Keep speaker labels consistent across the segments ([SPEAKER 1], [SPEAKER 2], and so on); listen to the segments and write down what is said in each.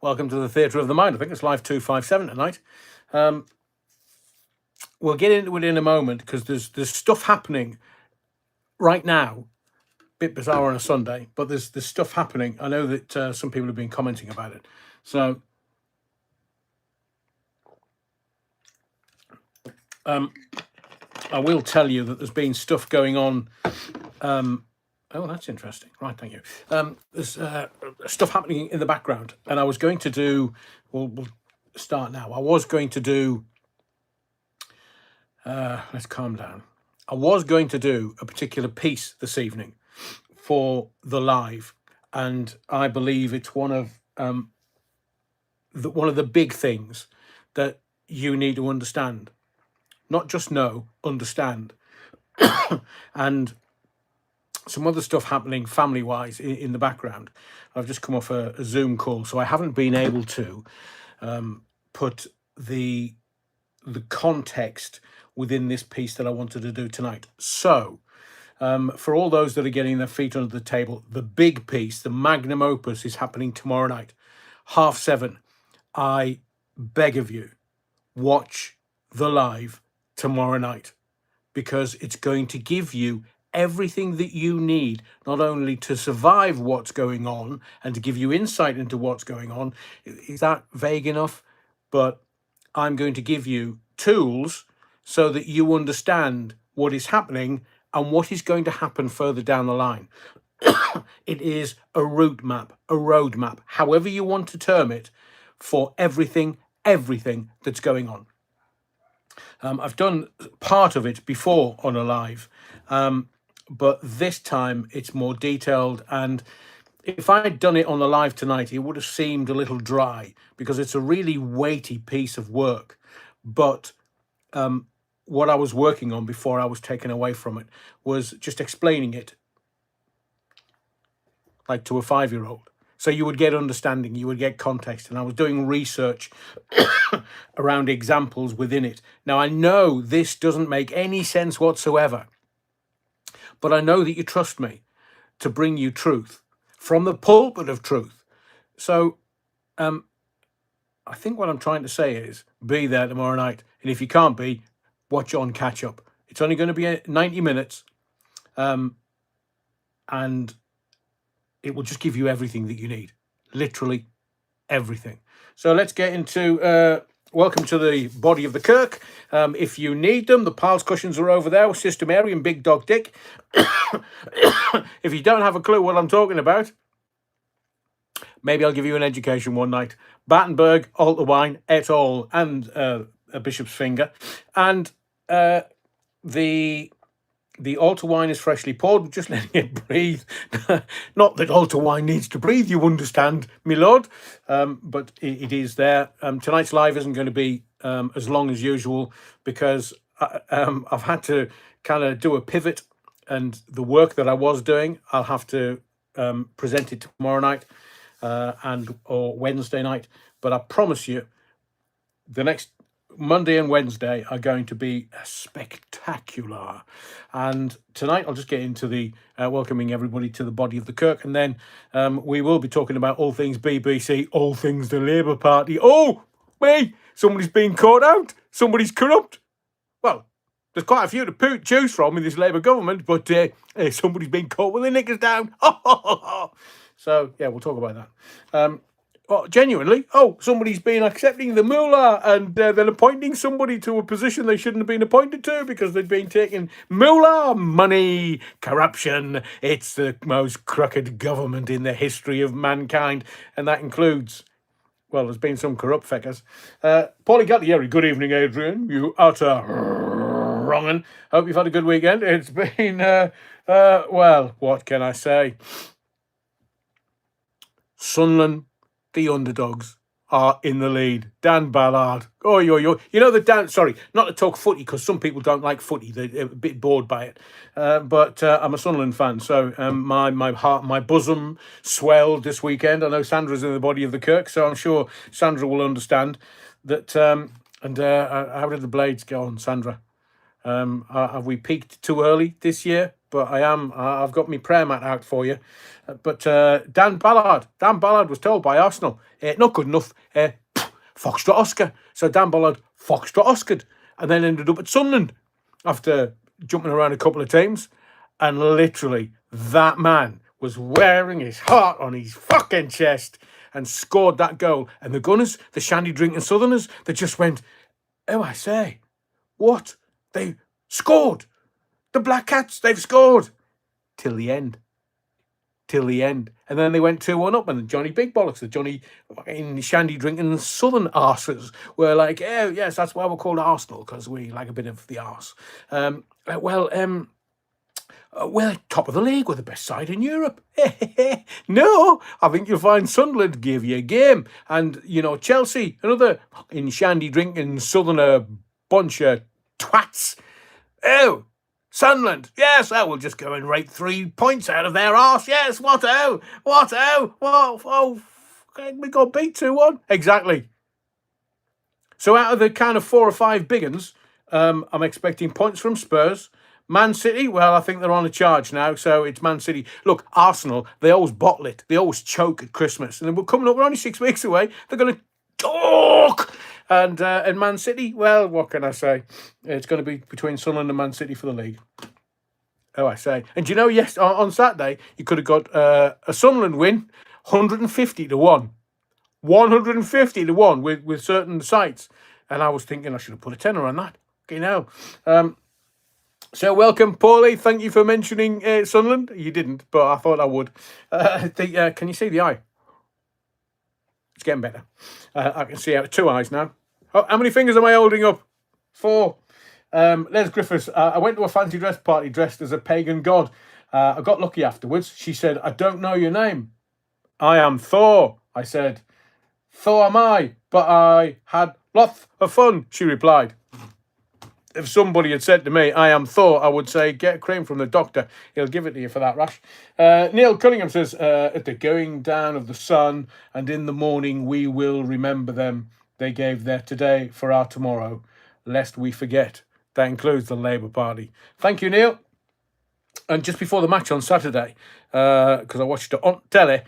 [SPEAKER 1] Welcome to the Theatre of the Mind. I think it's live 257 tonight. We'll get into it in a moment because there's stuff happening right now. Bit bizarre on a Sunday, but there's stuff happening. I know that some people have been commenting about it. So I will tell you that there's been stuff going on. Oh, that's interesting. Right, thank you. There's stuff happening in the background, and I was going to do. We'll start now. I was going to do. Let's calm down. I was going to do a particular piece this evening for the live, and I believe it's one of the big things that you need to understand. Not just know, understand, and some other stuff happening family-wise in the background. I've just come off a Zoom call, so I haven't been able to put the context within this piece that I wanted to do tonight. So, for all those that are getting their feet under the table, the big piece, the magnum opus, is happening tomorrow night, 7:30. I beg of you, watch the live tomorrow night, because it's going to give you everything that you need, not only to survive what's going on and to give you insight into what's going on. Is that vague enough? But I'm going to give you tools so that you understand what is happening and what is going to happen further down the line. It is a route map, a road map, however you want to term it, for everything that's going on. I've done part of it before on a live, but this time it's more detailed. And if I had done it on the live tonight, it would have seemed a little dry because it's a really weighty piece of work. But what I was working on before I was taken away from it was just explaining it like to a 5-year-old. So you would get understanding, you would get context. And I was doing research around examples within it. Now, I know this doesn't make any sense whatsoever, but I know that you trust me to bring you truth from the pulpit of truth. So I think what I'm trying to say is be there tomorrow night. And if you can't be, watch on catch up. It's only going to be 90 minutes. And it will just give you everything that you need. Literally everything. So let's get into welcome to the body of the Kirk. If you need them, the piles cushions are over there with Sister Mary and Big Dog Dick. If you don't have a clue what I'm talking about, maybe I'll give you an education one night. Battenberg, altar wine, et al., and a bishop's finger. And the altar wine is freshly poured, just letting it breathe. Not that altar wine needs to breathe, you understand, my lord. But it is there. Tonight's live isn't going to be as long as usual because I've had to kind of do a pivot, and the work that I was doing, I'll have to present it tomorrow night or Wednesday night. But I promise you, the next Monday and Wednesday are going to be spectacular. And tonight I'll just get into the welcoming everybody to the body of the Kirk, and then we will be talking about all things BBC, all things the Labour Party. Oh, me! Somebody's been caught out. Somebody's corrupt. Well, there's quite a few to choose from in this Labour government, but somebody's been caught with their knickers down. So, yeah, we'll talk about that. Genuinely, somebody's been accepting the moolah and then appointing somebody to a position they shouldn't have been appointed to because they'd been taking moolah, money, corruption. It's the most crooked government in the history of mankind, and that includes, well, there's been some corrupt feckers. Paulie Galtieri, good evening, Adrian. You utter wrong'un. Hope you've had a good weekend. It's been, well, what can I say? Sunderland, the underdogs, are in the lead. Dan Ballard. You know the Dan, sorry, not to talk footy because some people don't like footy. They're a bit bored by it. But I'm a Sunderland fan. So my heart, my bosom swelled this weekend. I know Sandra's in the body of the Kirk, so I'm sure Sandra will understand that. How did the Blades go on, Sandra? Have we peaked too early this year? but I've got my prayer mat out for you. But Dan Ballard was told by Arsenal, not good enough, Foxtrot Oscar. So Dan Ballard Foxtrot Oscared, and then ended up at Sunderland after jumping around a couple of teams. And literally, that man was wearing his heart on his fucking chest and scored that goal. And the Gunners, the shandy drinking Southerners, they just went, oh, I say, what? They scored. The Black Cats, they've scored. Till the end. And then they went 2-1 up, and the Johnny Big Bollocks, the Johnny in shandy drinking Southern arses were like, oh, yes, that's why we're called Arsenal, because we like a bit of the arse. We're top of the league. We're the best side in Europe. No, I think you'll find Sunderland give you a game. And, Chelsea, another in shandy drinking Southerner bunch of twats. Oh, Sunderland, yes, I will just go and rake 3 points out of their arse. Yes, we got beat 2-1. Exactly. So out of the kind of 4 or 5 big uns, I'm expecting points from Spurs. Man City, well, I think they're on a charge now, so it's Man City. Look, Arsenal, they always bottle it. They always choke at Christmas. And then we're coming up, we're only 6 weeks away. They're going to talk. And Man City, well, what can I say? It's going to be between Sunderland and Man City for the league. Oh, I say. And do you know, yes, on Saturday, you could have got a Sunderland win, 150-1. 150-1 with certain sites. And I was thinking I should have put a tenner on that. So welcome, Paulie. Thank you for mentioning Sunderland. You didn't, but I thought I would. Can you see the eye? It's getting better. I can see out of 2 eyes now. Oh, how many fingers am I holding up? 4. Les Griffiths. I went to a fancy dress party dressed as a pagan god. I got lucky afterwards. She said, I don't know your name. I am Thor. I said, Thor am I, but I had lots of fun, she replied. If somebody had said to me, I am Thor, I would say, get cream from the doctor. He'll give it to you for that rash. Neil Cunningham says, at the going down of the sun and in the morning we will remember them. They gave their today for our tomorrow, lest we forget. That includes the Labour Party. Thank you, Neil. And just before the match on Saturday, because I watched it on telly,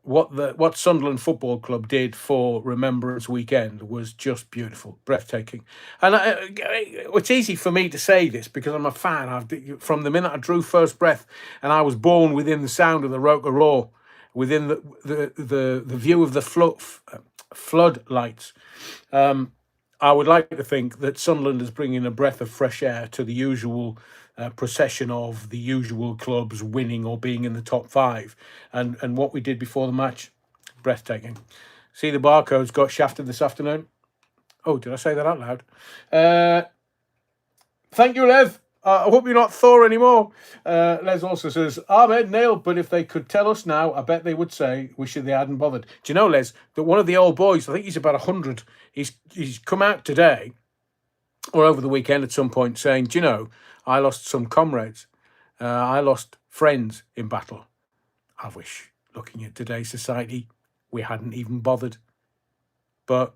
[SPEAKER 1] what Sunderland Football Club did for Remembrance Weekend was just beautiful, breathtaking. And it's easy for me to say this because I'm a fan. From the minute I drew first breath, and I was born within the sound of the Roker Roar, within the view of the floodlights. I would like to think that Sunderland is bringing a breath of fresh air to the usual procession of the usual clubs winning or being in the top 5. And what we did before the match, breathtaking. See, the barcodes got shafted this afternoon. Oh, did I say that out loud? Thank you, Lev. I hope you're not Thor anymore. Les also says, Ahmed, Neil, but if they could tell us now, I bet they would say, wish they hadn't bothered. Do you know, Les, that one of the old boys, I think he's about 100, he's come out today or over the weekend at some point saying, do you know, I lost some comrades. I lost friends in battle. I wish, looking at today's society, we hadn't even bothered. But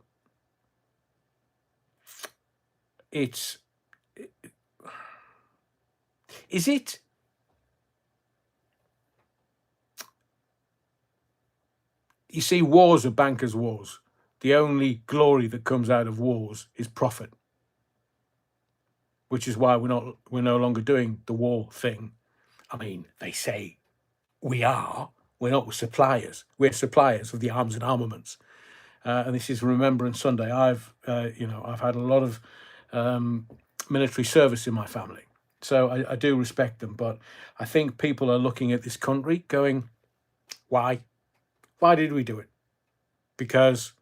[SPEAKER 1] is it? You see, wars are bankers' wars. The only glory that comes out of wars is profit, which is why we're no longer doing the war thing. I mean, they say we are. We're not suppliers. We're suppliers of the arms and armaments. And this is Remembrance Sunday. I've had a lot of military service in my family. So I do respect them, but I think people are looking at this country going, why? Why did we do it? Because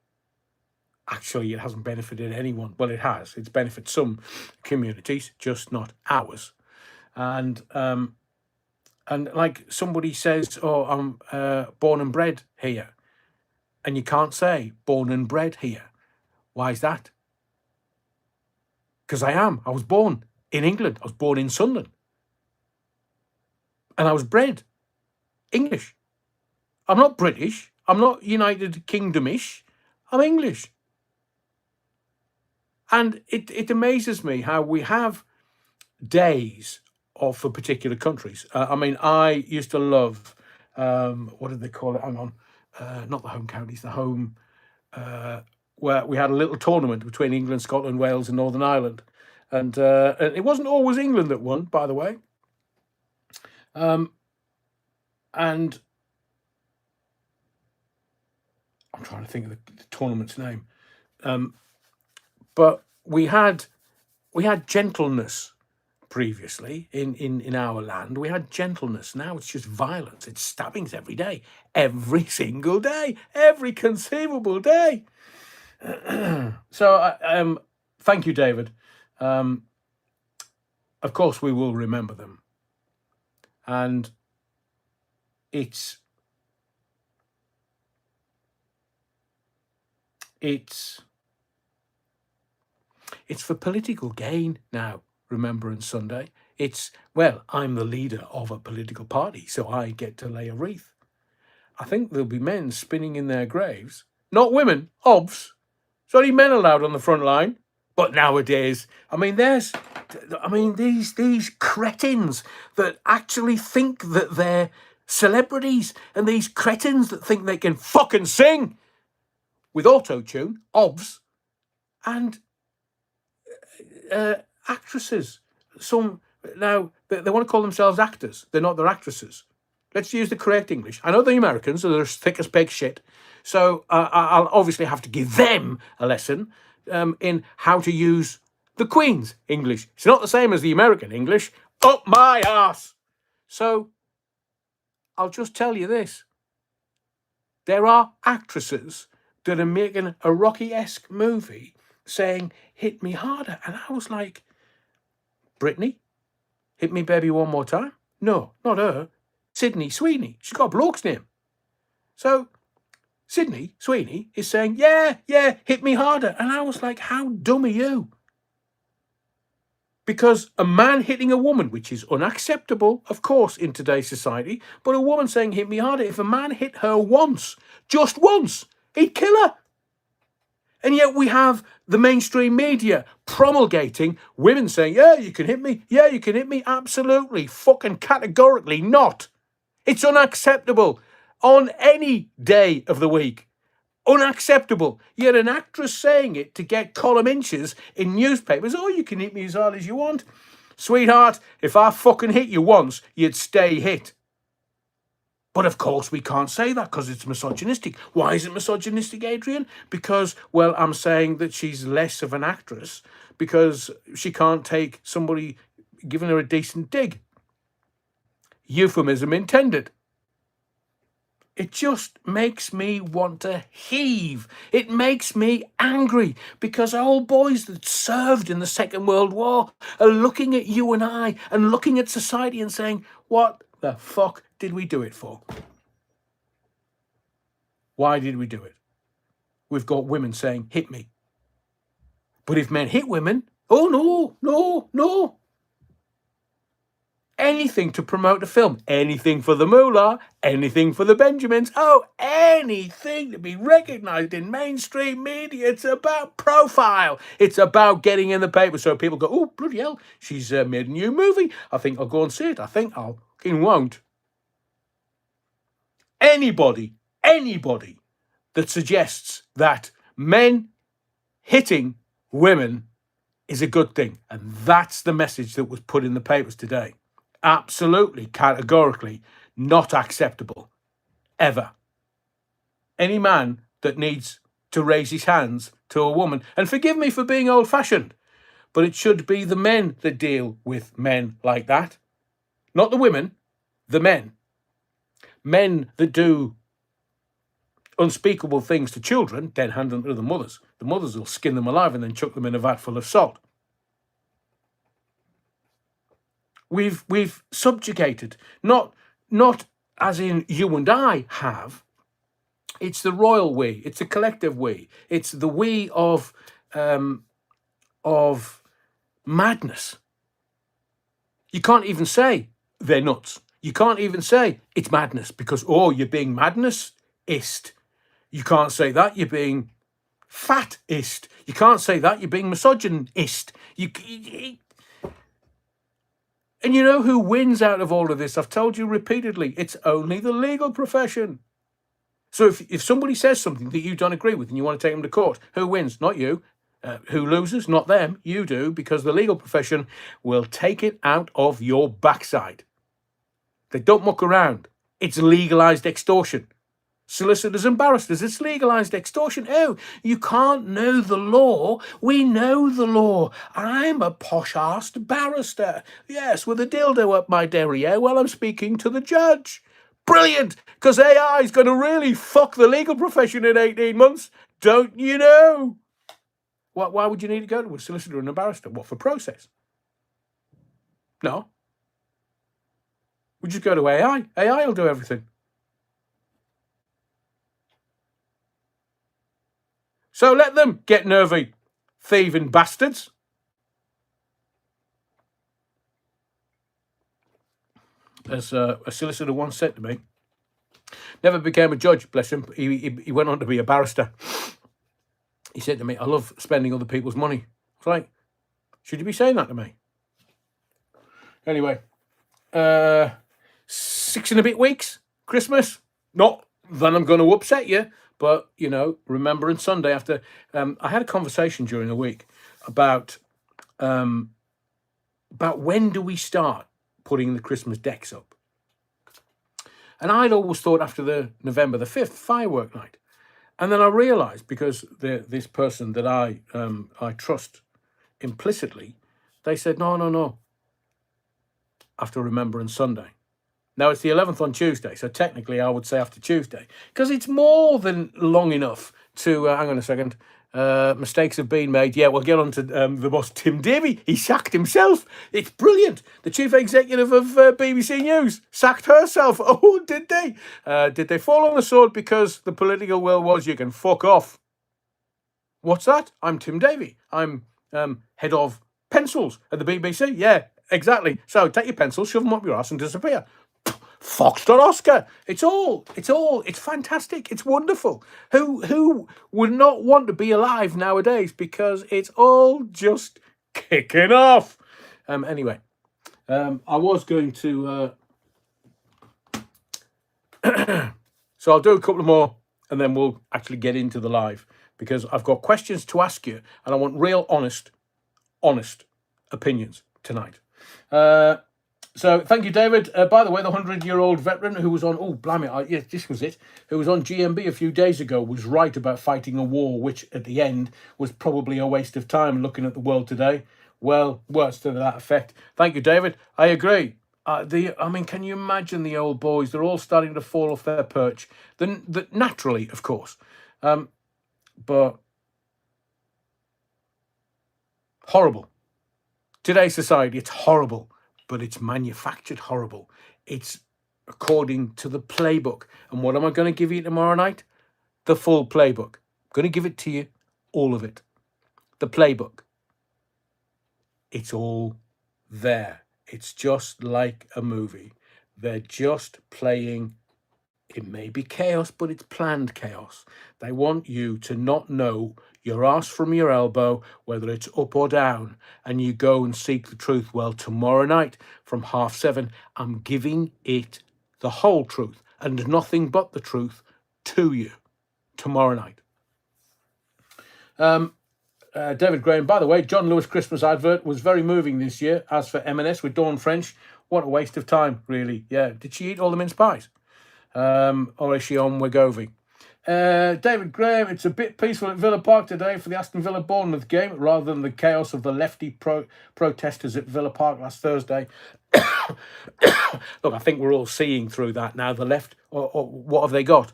[SPEAKER 1] actually it hasn't benefited anyone. Well, it has. It's benefited some communities, just not ours. And like somebody says, oh, I'm born and bred here. And you can't say born and bred here. Why is that? Because I am. I was born in England. I was born in Sunderland. And I was bred English. I'm not British. I'm not United Kingdom-ish. I'm English. And it amazes me how we have days for particular countries. I mean, I used to love, what did they call it? Hang on. Not the home counties, the home, where we had a little tournament between England, Scotland, Wales, and Northern Ireland. And it wasn't always England that won, by the way. And I'm trying to think of the tournament's name. But we had gentleness previously in our land. We had gentleness. Now it's just violence. It's stabbings every day, every single day, every conceivable day. So thank you, David. Of course, we will remember them, and it's for political gain now. Remembrance Sunday. It's, well, I'm the leader of a political party, so I get to lay a wreath. I think there'll be men spinning in their graves, not women. Obvs. It's only men allowed on the front line. But nowadays, I mean, these cretins that actually think that they're celebrities, and these cretins that think they can fucking sing with auto-tune, obvs, and actresses. Some now they want to call themselves actors. They're not. They're actresses. Let's use the correct English. I know the Americans are as thick as pig shit, so I'll obviously have to give them a lesson in how to use the Queen's English. It's not the same as the American English. Up my ass. So I'll just tell you this: there are actresses that are making a Rocky-esque movie saying "Hit me harder," and I was like, Britney, hit me baby one more time? No, not her. Sydney Sweeney. She's got a bloke's name. So Sydney Sweeney is saying, yeah, hit me harder. And I was like, how dumb are you? Because a man hitting a woman, which is unacceptable, of course, in today's society, but a woman saying hit me harder, if a man hit her once, just once, he'd kill her. And yet we have the mainstream media promulgating women saying, yeah, you can hit me. Yeah, you can hit me. Absolutely. Fucking categorically not. It's unacceptable on any day of the week. Unacceptable. Yet an actress saying it to get column inches in newspapers. Oh, you can hit me as hard as you want. Sweetheart, if I fucking hit you once, you'd stay hit. But of course we can't say that because it's misogynistic. Why is it misogynistic, Adrian? Because, well, I'm saying that she's less of an actress because she can't take somebody giving her a decent dig. Euphemism intended. It just makes me want to heave. It makes me angry because old boys that served in the Second World War are looking at you and I and looking at society and saying, what the fuck did we do it for? Why did we do it? We've got women saying, hit me. But if men hit women, oh, no. Anything to promote the film. Anything for the moolah. Anything for the Benjamins. Oh, anything to be recognised in mainstream media. It's about profile. It's about getting in the paper so people go, oh, bloody hell, she's made a new movie. I think I'll go and see it. I think I'll fucking won't. Anybody that suggests that men hitting women is a good thing. And that's the message that was put in the papers today. Absolutely, categorically, not acceptable. Ever. Any man that needs to raise his hands to a woman, and forgive me for being old-fashioned, but it should be the men that deal with men like that. Not the women, the men. Men that do unspeakable things to children, then hand them to the mothers. The mothers will skin them alive and then chuck them in a vat full of salt. We've subjugated, not as in you and I have. It's the royal we. It's the collective we. It's the we of madness. You can't even say they're nuts. You can't even say it's madness because, oh, you're being madness-ist. You can't say that, you're being fat-ist. You can't say that, you're being misogynist. And you know who wins out of all of this? I've told you repeatedly, it's only the legal profession. So if somebody says something that you don't agree with and you want to take them to court, who wins? Not you. Who loses? Not them. You do, because the legal profession will take it out of your backside. They don't muck around. It's legalized extortion. Solicitors and barristers, it's legalized extortion. Oh, you can't know the law. We know the law. I'm a posh-arsed barrister. Yes, with a dildo up my derriere while I'm speaking to the judge. Brilliant, because AI is going to really fuck the legal profession in 18 months. Don't you know? Why would you need to go to a solicitor and a barrister? What, for process? No. We just go to AI. AI will do everything. So let them get nervy, thieving bastards. As a solicitor once said to me, never became a judge, bless him. He went on to be a barrister. He said to me, I love spending other people's money. I was like, should you be saying that to me? Anyway, 6 and a bit weeks, Christmas. Not that I'm going to upset you, but, you know, Remembrance Sunday after... I had a conversation during the week about when do we start putting the Christmas decks up. And I'd always thought after the November the 5th firework night. And then I realised, because this person that I trust implicitly, they said, no, after Remembrance Sunday. Now, it's the 11th on Tuesday, so technically I would say after Tuesday, because it's more than long enough to... hang on a second. Mistakes have been made. Yeah, we'll get on to the boss, Tim Davie. He sacked himself. It's brilliant. The chief executive of BBC News sacked herself. Oh, did they? Did they fall on the sword because the political will was you can fuck off? What's that? I'm Tim Davie. I'm head of pencils at the BBC. Yeah, exactly. So take your pencils, shove them up your ass and disappear. Foxtrot Oscar. It's fantastic. It's wonderful. Who would not want to be alive nowadays, because it's all just kicking off. Anyway, I was going to so I'll do a couple more and then we'll actually get into the live, because I've got questions to ask you and I want real honest opinions tonight. So thank you, David. By the way, the 100-year-old veteran who was on, yes, this was it, who was on GMB a few days ago was right about fighting a war, which at the end was probably a waste of time looking at the world today. Well, words to that effect. Thank you, David. I agree. Can you imagine the old boys? They're all starting to fall off their perch. Naturally, of course. But horrible. Today's society, it's horrible. But it's manufactured horrible. It's according to the playbook. And what am I going to give you tomorrow night? The full playbook. I'm going to give it to you, all of it. The playbook. It's all there. It's just like a movie. They're just playing. It may be chaos, but it's planned chaos. They want you to not know your arse from your elbow, whether it's up or down, and you go and seek the truth. Well, tomorrow night from 7:30, I'm giving it the whole truth and nothing but the truth to you tomorrow night. David Graham, by the way, John Lewis Christmas advert was very moving this year. As for M&S with Dawn French, what a waste of time, really. Yeah, did she eat all the mince pies? Or is she on Wegovy? David Graham, it's a bit peaceful at Villa Park today for the Aston Villa Bournemouth game, rather than the chaos of the lefty protesters at Villa Park last Thursday. Look, I think we're all seeing through that now. The left, or what have they got?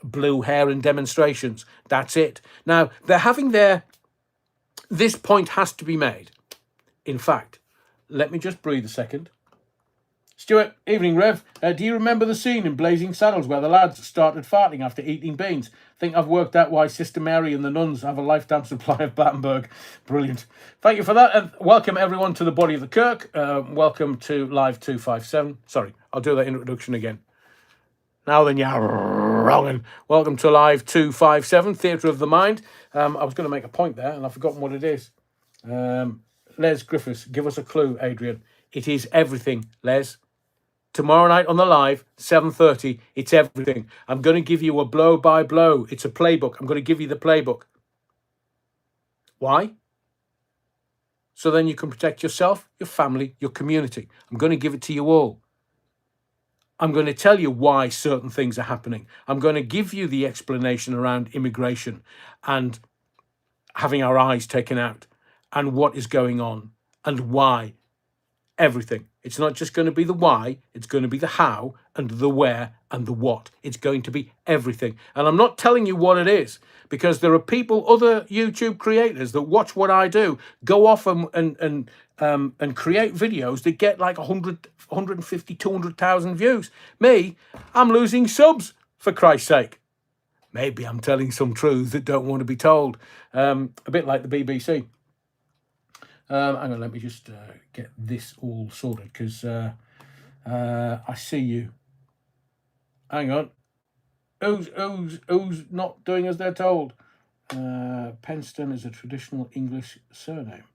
[SPEAKER 1] Blue hair and demonstrations. That's it. Now, they're having this point has to be made. In fact, let me just breathe a second. Stuart, evening, Rev. Do you remember the scene in Blazing Saddles where the lads started farting after eating beans? Think I've worked out why Sister Mary and the nuns have a lifetime supply of Battenberg. Brilliant. Thank you for that. And welcome everyone to the Body of the Kirk. Welcome to Live 257. Sorry, I'll do that introduction again. Now then, you're wrong. Welcome to Live 257, Theatre of the Mind. I was going to make a point there and I've forgotten what it is. Les Griffiths, give us a clue, Adrian. It is everything, Les. Tomorrow night on the live, 7:30, it's everything. I'm going to give you a blow by blow. It's a playbook. I'm going to give you the playbook. Why? So then you can protect yourself, your family, your community. I'm going to give it to you all. I'm going to tell you why certain things are happening. I'm going to give you the explanation around immigration and having our eyes taken out and what is going on and why. Everything. It's not just going to be the why, it's going to be the how and the where and the what. It's going to be everything. And I'm not telling you what it is, because there are people, other YouTube creators that watch what I do, go off and create videos that get like 100, 150, 200,000 views. Me, I'm losing subs, for Christ's sake. Maybe I'm telling some truths that don't want to be told. A bit like the BBC. Hang on, let me just get this all sorted, because I see you. Hang on. Who's not doing as they're told? Penston is a traditional English surname.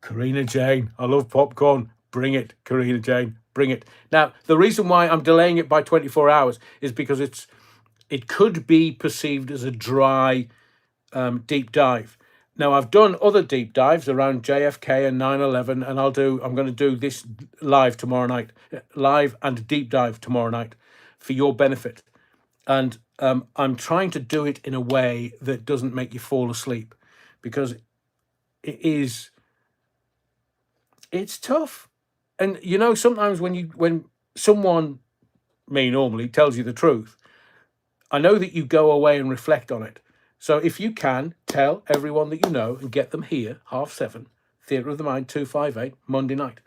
[SPEAKER 1] Karina Jane. I love popcorn. Bring it, Karina Jane. Bring it. Now, the reason why I'm delaying it by 24 hours is because it could be perceived as a dry deep dive. Now, I've done other deep dives around JFK and 9/11, and I'm going to do this live tomorrow night, live and deep dive tomorrow night for your benefit. And I'm trying to do it in a way that doesn't make you fall asleep, because it's tough. And, you know, sometimes when someone, me normally, tells you the truth, I know that you go away and reflect on it. So if you can, tell everyone that you know and get them here, 7:30, Theatre of the Mind, 258, Monday night.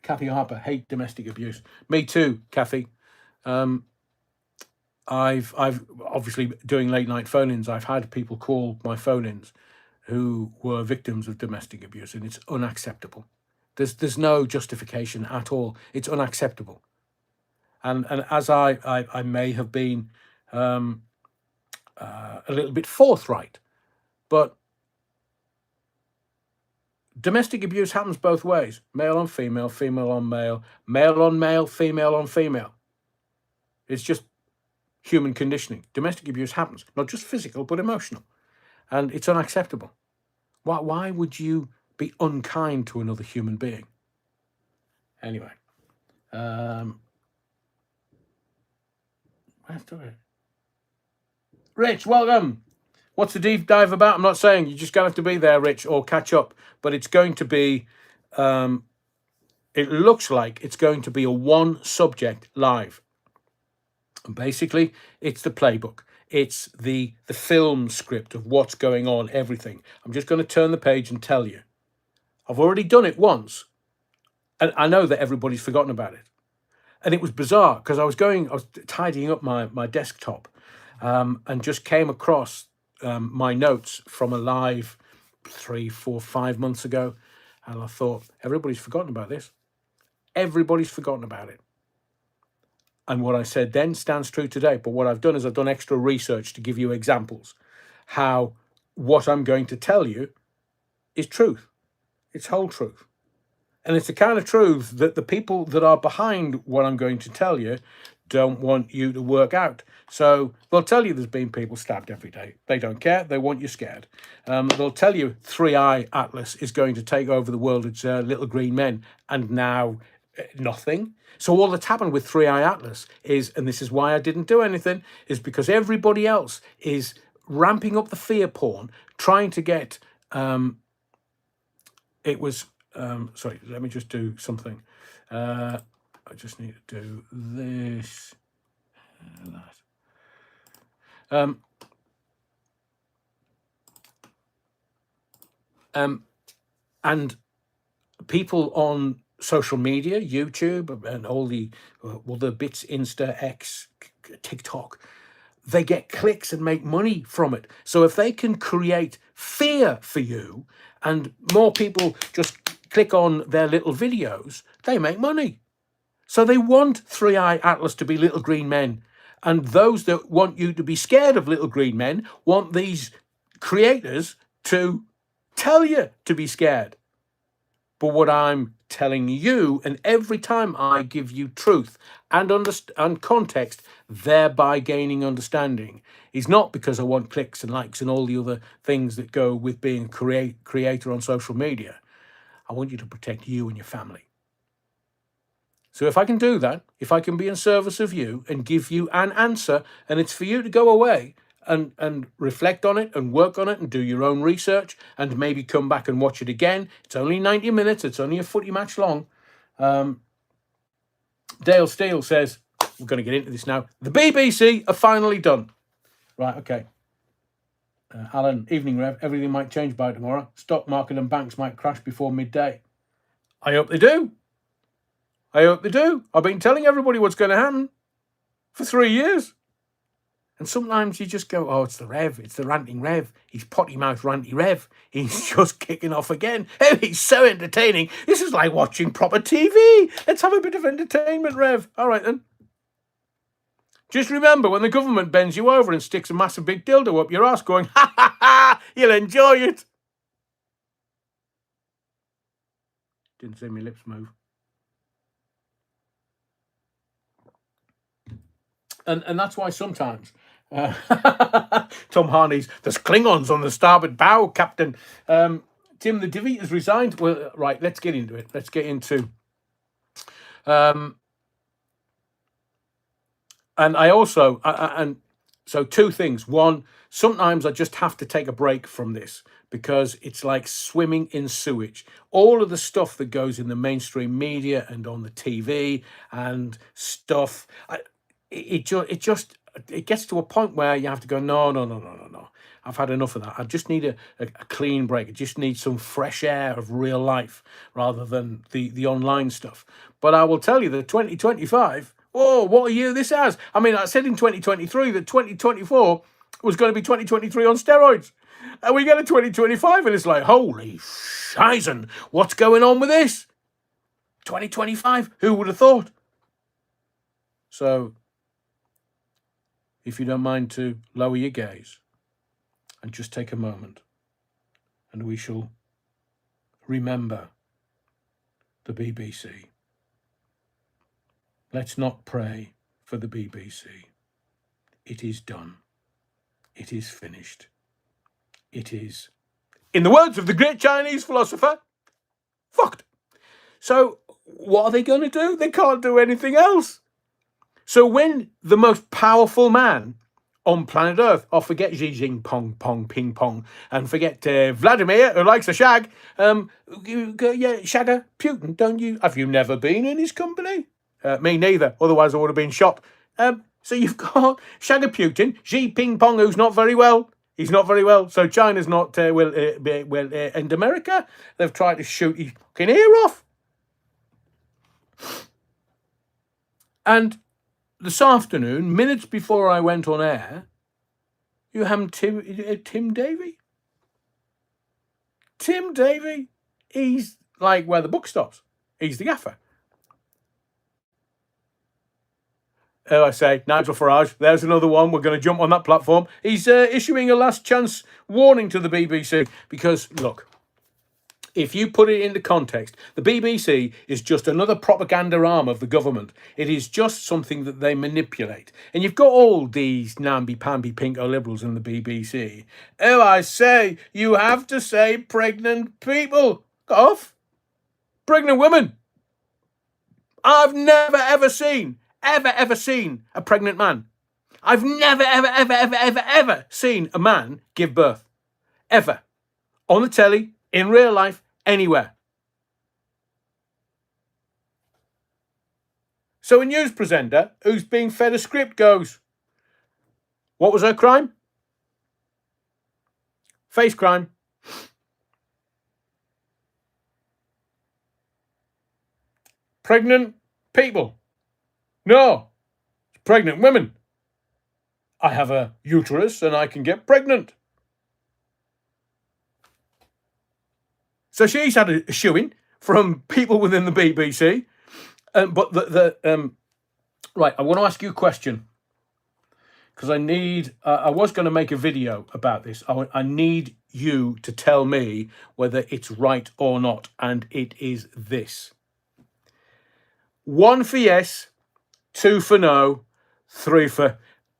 [SPEAKER 1] Kathy Harper, hate domestic abuse. Me too, Kathy. I've obviously, doing late night phone-ins, I've had people call my phone-ins who were victims of domestic abuse, and it's unacceptable. There's no justification at all. It's unacceptable. And as I may have been a little bit forthright, but domestic abuse happens both ways: male on female, female on male, male on male, female on female. It's just human conditioning. Domestic abuse happens, not just physical, but emotional. And it's unacceptable. Why would you be unkind to another human being? Anyway. Rich, welcome. What's the deep dive about? I'm not saying. You're just going to have to be there, Rich, or catch up. But it's going to be, it looks like it's going to be a one subject live. And basically, it's the playbook. It's the film script of what's going on, everything. I'm just going to turn the page and tell you. I've already done it once. And I know that everybody's forgotten about it. And it was bizarre, because I was tidying up my desktop and just came across my notes from a live 3, 4, 5 months ago. And I thought, everybody's forgotten about this. Everybody's forgotten about it. And what I said then stands true today. But what I've done is I've done extra research to give you examples how what I'm going to tell you is truth. It's whole truth. And it's the kind of truth that the people that are behind what I'm going to tell you don't want you to work out. So they'll tell you there's been people stabbed every day. They don't care. They want you scared. They'll tell you 3i Atlas is going to take over the world. It's little green men. And now nothing. So all that's happened with 3i Atlas is, and this is why I didn't do anything, is because everybody else is ramping up the fear porn, trying to get, sorry, let me just do something. I just need to do this, that. And people on social media, YouTube, and all the bits, Insta, X, TikTok, they get clicks and make money from it. So if they can create fear for you and more people just click on their little videos, they make money. So they want 3i Atlas to be little green men. And those that want you to be scared of little green men want these creators to tell you to be scared. But what I'm telling you, and every time I give you truth and context, thereby gaining understanding, is not because I want clicks and likes and all the other things that go with being a creator on social media. I want you to protect you and your family. So if I can do that, if I can be in service of you and give you an answer, and it's for you to go away and reflect on it and work on it and do your own research and maybe come back and watch it again. It's only 90 minutes. It's only a footy match long. Dale Steele says, we're going to get into this now. The BBC are finally done. Right, okay. Alan, evening Rev, everything might change by tomorrow. Stock market and banks might crash before midday. I hope they do. I hope they do. I've been telling everybody what's going to happen for 3 years. And sometimes you just go, oh, it's the Rev. It's the ranting Rev. He's potty mouth ranty Rev. He's just kicking off again. Oh, he's so entertaining. This is like watching proper TV. Let's have a bit of entertainment, Rev. All right, then. Just remember, when the government bends you over and sticks a massive big dildo up your ass going, ha, ha, ha, you'll enjoy it. Didn't see my lips move. And that's why sometimes Tom Harney's, there's Klingons on the starboard bow, Captain. Tim the Divvy has resigned. Well, right, let's get into it. Let's get into... and I also... and so two things. One, sometimes I just have to take a break from this because it's like swimming in sewage. All of the stuff that goes in the mainstream media and on the TV and stuff... It gets to a point where you have to go, no. I've had enough of that. I just need a clean break. I just need some fresh air of real life rather than the online stuff. But I will tell you that 2025, oh, what a year this has. I mean, I said in 2023 that 2024 was going to be 2023 on steroids. And we get to 2025 and it's like, holy shizen, what's going on with this? 2025, who would have thought? So... if you don't mind to lower your gaze and just take a moment, and we shall remember the BBC. Let's not pray for the BBC. It is done. It is finished. It is, in the words of the great Chinese philosopher, fucked. So what are they going to do? They can't do anything else. So when the most powerful man on planet Earth, or forget Xi Jinping, ping pong, and forget Vladimir, who likes a shag, shagger Putin, don't you? Have you never been in his company? Me neither, otherwise I would have been shot. So you've got Shagger Putin, Xi Ping Pong, who's not very well. He's not very well. So China's not and America, they've tried to shoot his fucking ear off. And this afternoon, minutes before I went on air, you have Tim Davey. Tim Davey, he's like where the book stops. He's the gaffer. I say, Nigel Farage, there's another one. We're going to jump on that platform. He's issuing a last chance warning to the BBC because, look, if you put it into context, the BBC is just another propaganda arm of the government. It is just something that they manipulate. And you've got all these namby-pamby pinko liberals in the BBC. Oh, I say, you have to say pregnant people. Off. Pregnant women. I've never, ever seen a pregnant man. I've never, ever seen a man give birth. Ever. On the telly, in real life, anywhere. So a news presenter who's being fed a script goes, what was her crime? Face crime. Pregnant people. No, it's pregnant women. I have a uterus and I can get pregnant. So she's had a shooing from people within the BBC. But right, I want to ask you a question. because I need, I was going to make a video about this. I need you to tell me whether it's right or not. And it is this: 1 for yes, 2 for no, 3 for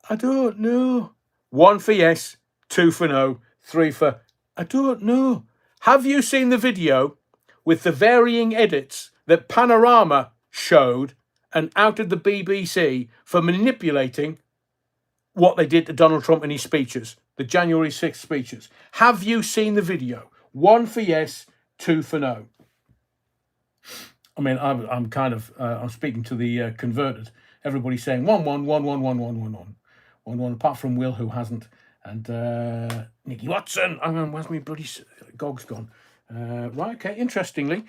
[SPEAKER 1] I don't know. 1 for yes, 2 for no, 3 for I don't know. Have you seen the video with the varying edits that Panorama showed and outed the BBC for manipulating what they did to Donald Trump in his speeches, the January 6th speeches? Have you seen the video? 1 for yes, 2 for no. I mean, I'm kind of, I'm speaking to the converted. Everybody's saying 1 1 1 1 1 1 1 1 1 1, apart from Will, who hasn't, and Nicky Watson. Where's my bloody gog's gone? Right, okay. Interestingly,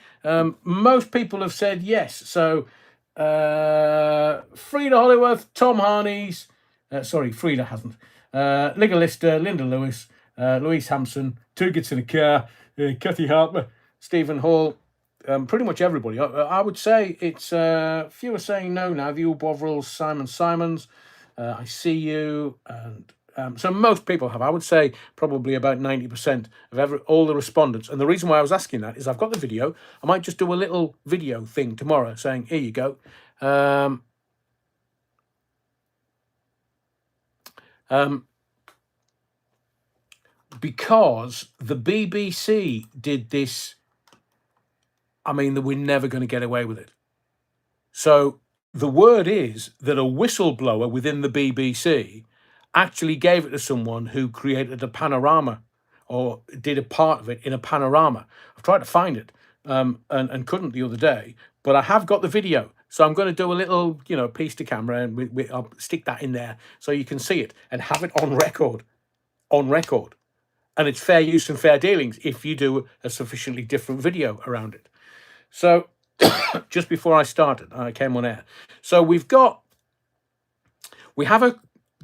[SPEAKER 1] most people have said yes. So Frida Hollowworth, Tom Harney's, sorry, Frida hasn't. Nigel Lister, Linda Lewis, Louise Hampson, Two Gits in a Car, Kathy Harper, Stephen Hall. Pretty much everybody. I would say it's few are saying no now. The Hugh Bovrils, Simon Simons, I See You, and so most people have. I would say probably about 90% of all the respondents. And the reason why I was asking that is I've got the video. I might just do a little video thing tomorrow saying, here you go. Because the BBC did this, I mean, that we're never going to get away with it. So the word is that a whistleblower within the BBC actually gave it to someone who created a panorama or did a part of it in a panorama. I've tried to find it and couldn't the other day, but I have got the video. So I'm going to do a little, piece to camera, and I'll stick that in there so you can see it and have it on record. And it's fair use and fair dealings if you do a sufficiently different video around it. So just before I started, I came on air. So we have a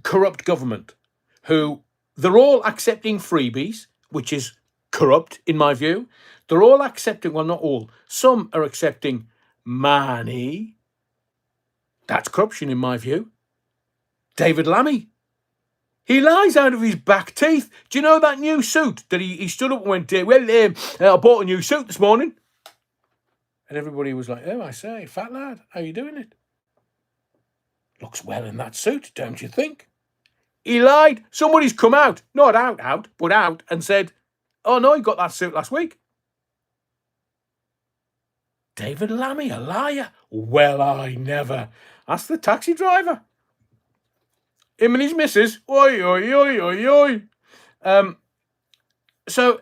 [SPEAKER 1] corrupt government who they're all accepting freebies, which is corrupt in my view. They're all accepting, well, not all. Some are accepting money. That's corruption in my view. David Lammy, he lies out of his back teeth. Do you know that new suit that he stood up and went, I bought a new suit this morning. And everybody was like, oh, I say, fat lad, how you doing it? Looks well in that suit, don't you think? He lied. Somebody's come out, not out, but out, and said, oh, no, he got that suit last week. David Lammy, a liar? Well, I never. Ask the taxi driver. Him and his missus, oi, oi, oi, oi, oi. So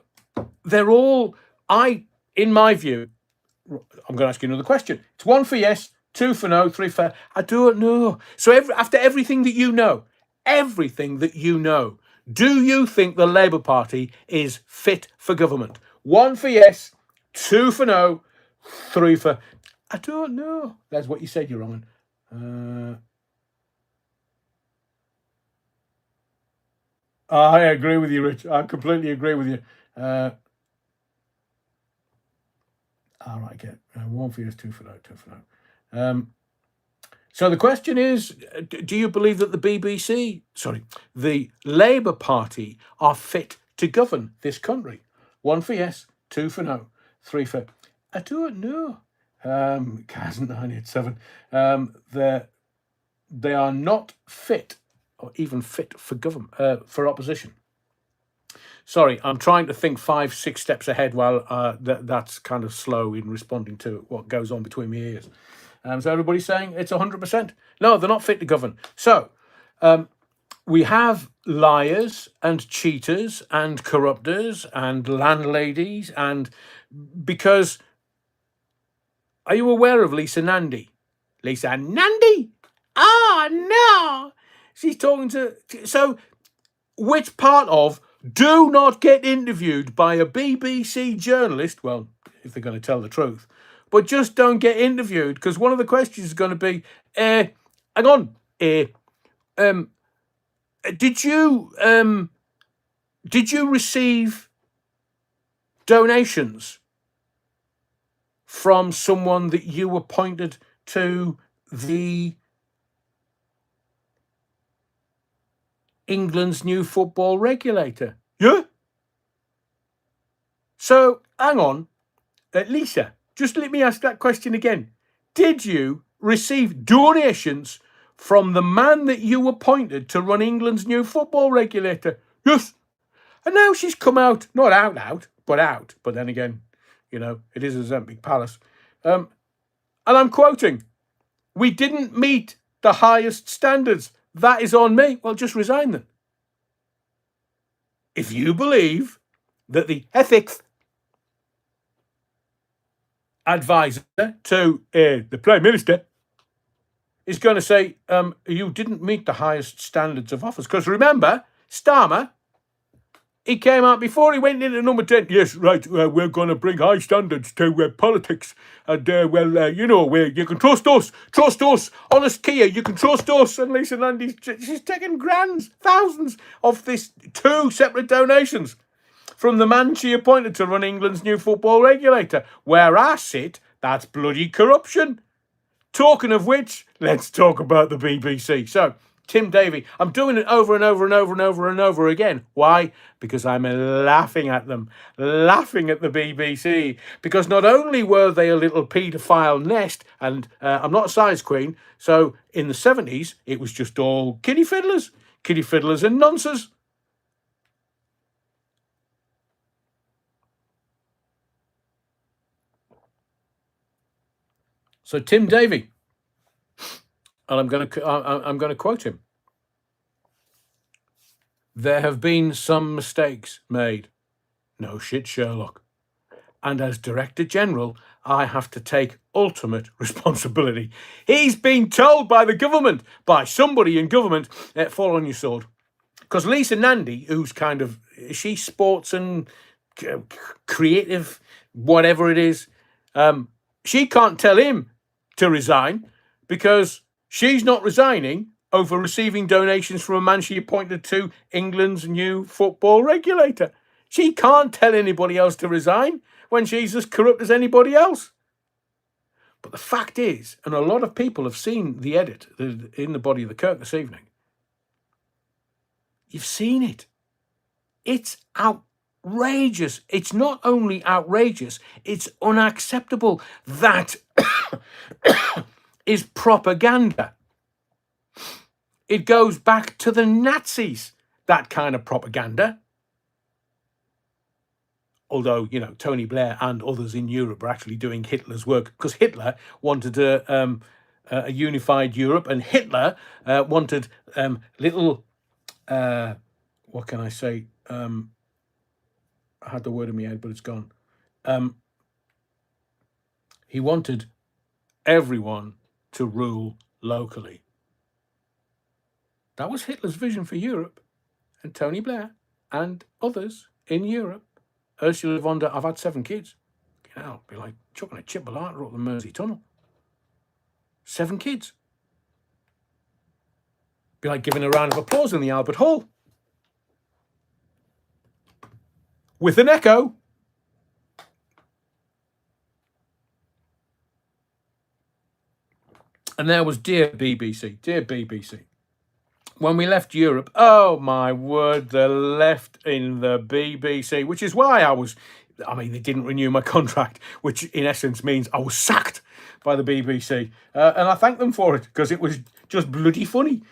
[SPEAKER 1] they're all, in my view, I'm going to ask you another question. It's 1 for yes, 2 for no, 3 for I don't know. So after everything that you know, do you think the Labour Party is fit for government? 1 for yes, 2 for no, 3 for I don't know. That's what you said, you're wrong. I agree with you, Rich. I completely agree with you. All right, get 1 for yes, 2 for no, 2 for no. So the question is, do you believe that the Labour Party are fit to govern this country? 1 for yes, 2 for no, 3 for I don't know. Kaz 987. They are not fit, or even fit for government, for opposition. Sorry, I'm trying to think 5-6 steps ahead while that's kind of slow in responding to what goes on between my ears. So everybody's saying it's 100%. No, they're not fit to govern. So we have liars and cheaters and corrupters and landladies, and because, are you aware of Lisa Nandy? Lisa Nandy? Oh, no. She's talking to, so which part of do not get interviewed by a BBC journalist, well, if they're going to tell the truth, but just don't get interviewed, because one of the questions is going to be, hang on, did you receive donations from someone that you appointed to the England's new football regulator. Yeah? So, hang on. Lisa, just let me ask that question again. Did you receive donations from the man that you appointed to run England's new football regulator? Yes. And now she's come out, not out, but out. But then again, it is a Zempic Palace. And I'm quoting, "We didn't meet the highest standards. That is on me." Well, just resign then. If you believe that the ethics advisor to the Prime Minister is going to say, you didn't meet the highest standards of office. Because remember, Starmer, he came out before he went into number 10. Yes, right, we're going to bring high standards to politics. And, where you can trust us, honest Kia, you can trust us. And Lisa Nandy, she's taking grands, thousands of this 2 separate donations from the man she appointed to run England's new football regulator. Where I sit, that's bloody corruption. Talking of which, let's talk about the BBC. So, Tim Davie, I'm doing it over and over and over and over and over again. Why? Because I'm laughing at them, laughing at the BBC. Because not only were they a little paedophile nest, and I'm not a size queen, so in the 70s, it was just all kiddie fiddlers and nonsense. So Tim Davie, and I'm going to quote him. "There have been some mistakes made. No shit, Sherlock. And as Director General, I have to take ultimate responsibility." He's been told by the government, by somebody in government, fall on your sword. Because Lisa Nandy, who's kind of, she's sports and creative, whatever it is, she can't tell him to resign because she's not resigning over receiving donations from a man she appointed to England's new football regulator. She can't tell anybody else to resign when she's as corrupt as anybody else. But the fact is, and a lot of people have seen the edit in the Body of the Kirk this evening, you've seen it. It's outrageous. It's not only outrageous, it's unacceptable. That is propaganda. It goes back to the Nazis, that kind of propaganda. Although, Tony Blair and others in Europe are actually doing Hitler's work, because Hitler wanted a unified Europe, and Hitler wanted little, what can I say? I had the word in my head, but it's gone. He wanted everyone to rule locally. That was Hitler's vision for Europe, and Tony Blair and others in Europe. Ursula von der, I've had 7 kids. It'd be like chucking a chip balata up the Mersey Tunnel. 7 kids. Be like giving a round of applause in the Albert Hall. With an echo. And there was dear BBC. When we left Europe, oh my word, the left in the BBC, which is why they didn't renew my contract, which in essence means I was sacked by the BBC. And I thank them for it, because it was just bloody funny.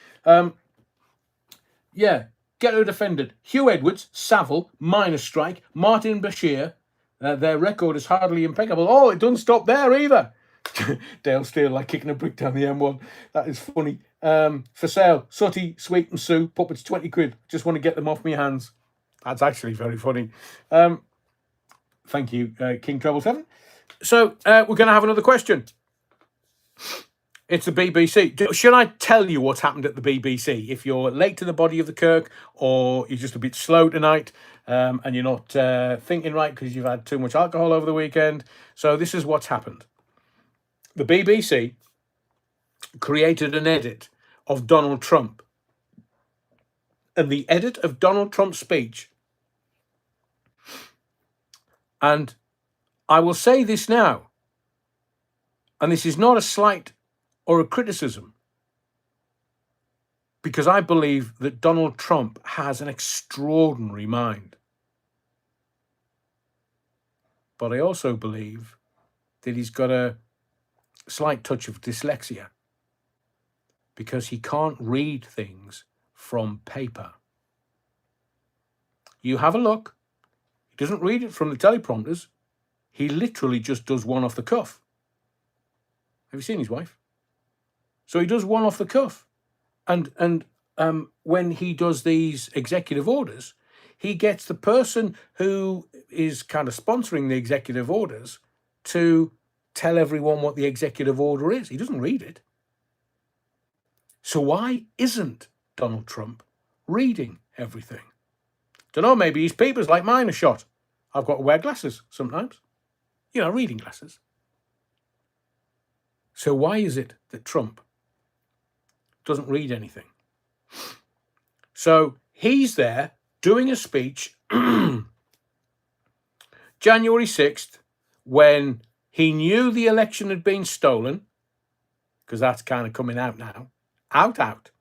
[SPEAKER 1] Get her defended. Hugh Edwards, Saville, minor strike, Martin Bashir. Their record is hardly impeccable. Oh, it doesn't stop there either. Dale Steele like kicking a brick down the M1. That is funny. For sale, Sooty, Sweet and Sue, puppets, 20 quid. Just want to get them off my hands. That's actually very funny. Thank you, King Treble 7. So we're going to have another question. It's the BBC. Should I tell you what's happened at the BBC? If you're late to the Body of the Kirk, or you're just a bit slow tonight, and you're not thinking right because you've had too much alcohol over the weekend. So this is what's happened. The BBC created an edit of Donald Trump. And the edit of Donald Trump's speech, and I will say this now, and this is not a slight or a criticism, because I believe that Donald Trump has an extraordinary mind. But I also believe that he's got a slight touch of dyslexia, because he can't read things from paper. You have a look. He doesn't read it from the teleprompters. He literally just does one off the cuff. Have you seen his wife? So he does one off the cuff. And when he does these executive orders, he gets the person who is kind of sponsoring the executive orders to tell everyone what the executive order is. He doesn't read it. So why isn't Donald Trump reading everything? Don't know, maybe his papers like mine are shot. I've got to wear glasses sometimes. You know, reading glasses. So why is it that Trump doesn't read anything? So he's there doing a speech January 6th, when he knew the election had been stolen, because that's kind of coming out now. Out.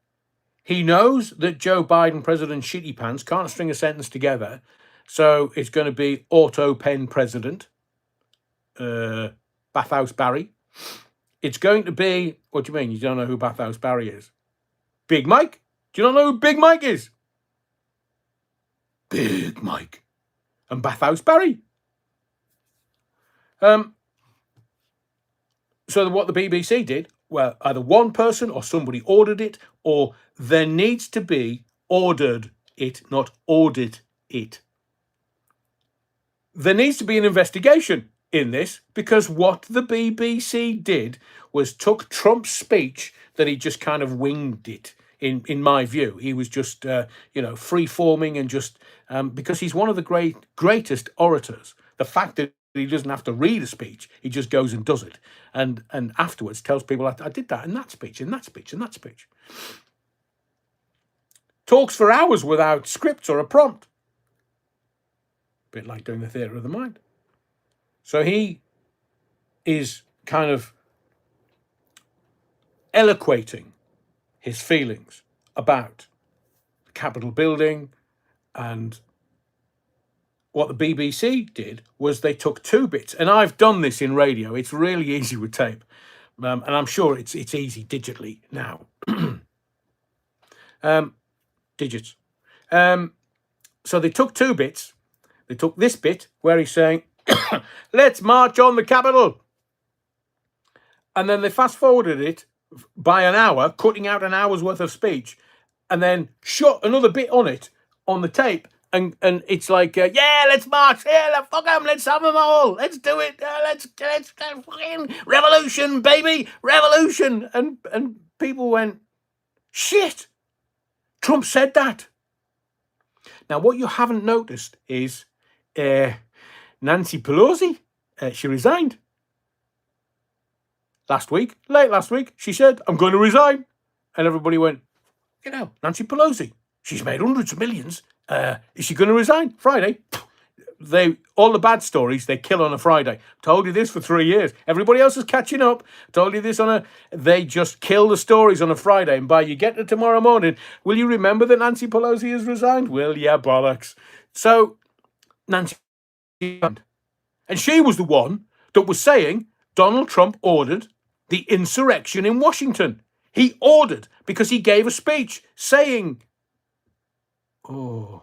[SPEAKER 1] He knows that Joe Biden, President Shitty Pants, can't string a sentence together. So it's going to be Auto Pen President, Bathhouse Barry. It's going to be, what do you mean? You don't know who Bathhouse Barry is? Big Mike? Do you not know who Big Mike is? Big Mike. And Bathhouse Barry. So what the BBC did, well, either one person or somebody ordered it, or there needs to be ordered it, not audit it. There needs to be an investigation in this, because what the BBC did was took Trump's speech that he just kind of winged it, in my view. He was just, free-forming and just, because he's one of the greatest orators. The fact that he doesn't have to read a speech, he just goes and does it. And afterwards tells people, I did that in that speech, in that speech, in that speech. Talks for hours without script or a prompt. A bit like doing the theatre of the mind. So he is kind of eloquating his feelings about the Capitol building. And what the BBC did was they took two bits. And I've done this in radio. It's really easy with tape. And I'm sure it's easy digitally now. Digits. So they took two bits. They took this bit where he's saying, let's march on the Capitol. And then they fast forwarded it by an hour, cutting out an hour's worth of speech, and then shot another bit on it on the tape. And it's like, let's march. Yeah, fuck them. Let's have them all. Let's do it. Let's fucking revolution, baby. Revolution. And people went, shit. Trump said that. Now, what you haven't noticed is Nancy Pelosi, she resigned. Late last week, she said, I'm going to resign. And everybody went, Nancy Pelosi, she's made hundreds of millions. Is she going to resign? Friday. All the bad stories, they kill on a Friday. Told you this for 3 years. Everybody else is catching up. Told you this they just kill the stories on a Friday. And by you get to tomorrow morning, will you remember that Nancy Pelosi has resigned? Well, yeah, bollocks. So, Nancy, and she was the one that was saying Donald Trump ordered the insurrection in Washington. He ordered, because he gave a speech saying, it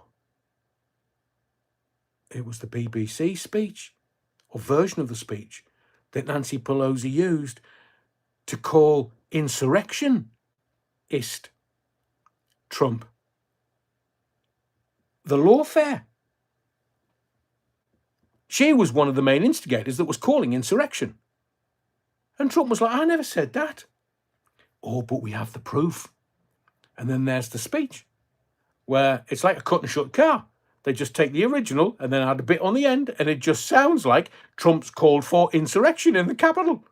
[SPEAKER 1] was the BBC speech, or version of the speech, that Nancy Pelosi used to call insurrectionist Trump the lawfare. She was one of the main instigators that was calling insurrection. And Trump was like, I never said that. But we have the proof. And then there's the speech, where it's like a cut and shut car. They just take the original and then add a bit on the end, and it just sounds like Trump's called for insurrection in the Capitol.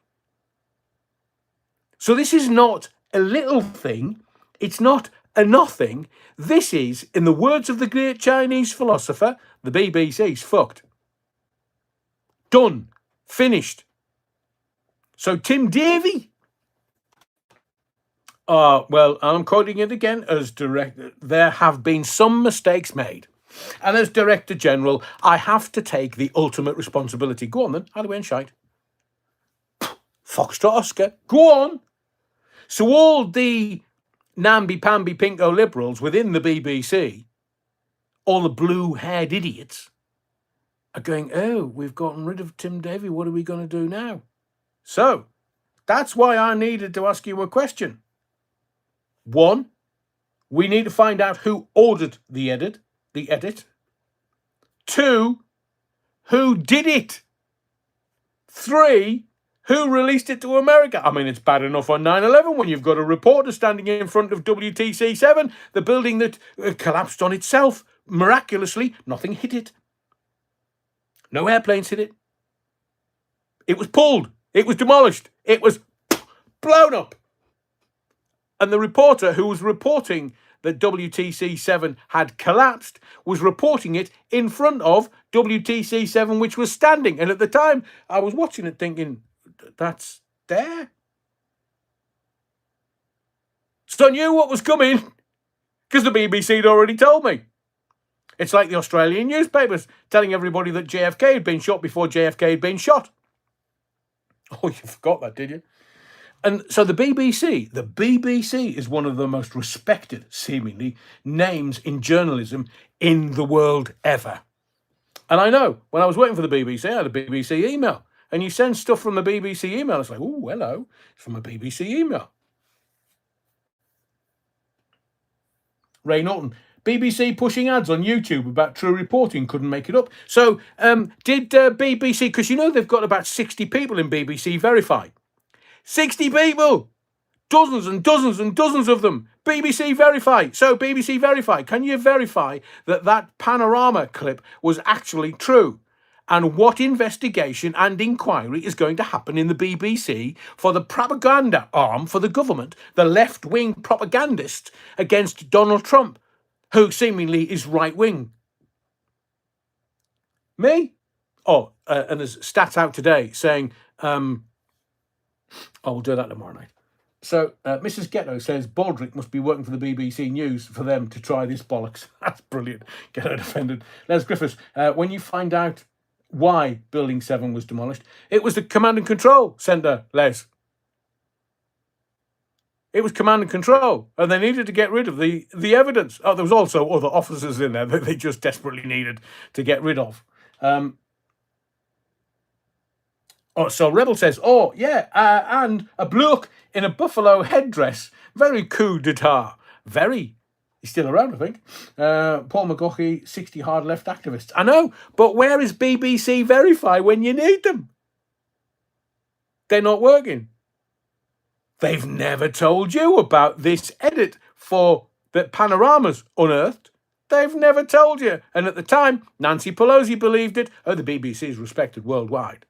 [SPEAKER 1] So this is not a little thing. It's not a nothing. This is, in the words of the great Chinese philosopher, the BBC's fucked. Done. Finished. So Tim Davie, Well, I'm quoting it again as director. There have been some mistakes made. And as Director General, I have to take the ultimate responsibility. Go on then, how do we end shite? Foxtrot Oscar, go on. So all the namby-pamby pinko liberals within the BBC, all the blue-haired idiots, are going, oh, we've gotten rid of Tim Davie, what are we going to do now? So, that's why I needed to ask you a question. One, we need to find out who ordered the edit. Two, who did it? Three, who released it to America? I mean, it's bad enough on 9/11 when you've got a reporter standing in front of WTC 7, the building that collapsed on itself. Miraculously, nothing hit it. No airplanes hit it. It was pulled. It was demolished. It was blown up. And the reporter who was reporting that WTC 7 had collapsed was reporting it in front of WTC 7, which was standing. And at the time, I was watching it thinking, that's there? So I knew what was coming because the BBC had already told me. It's like the Australian newspapers telling everybody that JFK had been shot before JFK had been shot. Oh, you forgot that, did you? And so the BBC is one of the most respected, seemingly, names in journalism in the world ever. And I know, when I was working for the BBC, I had a BBC email. And you send stuff from the BBC email, it's like, oh, hello, it's from a BBC email. Ray Norton, BBC pushing ads on YouTube about true reporting, couldn't make it up. So did BBC, because you know they've got about 60 people in BBC Verify. 60 people! Dozens and dozens and dozens of them. BBC Verify. So BBC Verify, can you verify that that panorama clip was actually true? And what investigation and inquiry is going to happen in the BBC for the propaganda arm for the government, the left-wing propagandist against Donald Trump, who seemingly is right-wing? Me? Oh, and there's stats out today saying, we'll do that tomorrow night. So Mrs. Ghetto says Baldrick must be working for the BBC News for them to try this bollocks. That's brilliant. Get her defended. Les Griffiths, when you find out why Building 7 was demolished, it was the Command and Control Centre, Les. It was Command and Control, and they needed to get rid of the evidence. Oh, there was also other officers in there that they just desperately needed to get rid of. So Rebel says, oh, yeah, and a bloke in a buffalo headdress. Very coup d'etat. Very. He's still around, I think. Paul McGaughey, 60 hard left activists. I know, but where is BBC Verify when you need them? They're not working. They've never told you about this edit for that Panorama's unearthed. They've never told you. And at the time, Nancy Pelosi believed it. Oh, the BBC is respected worldwide.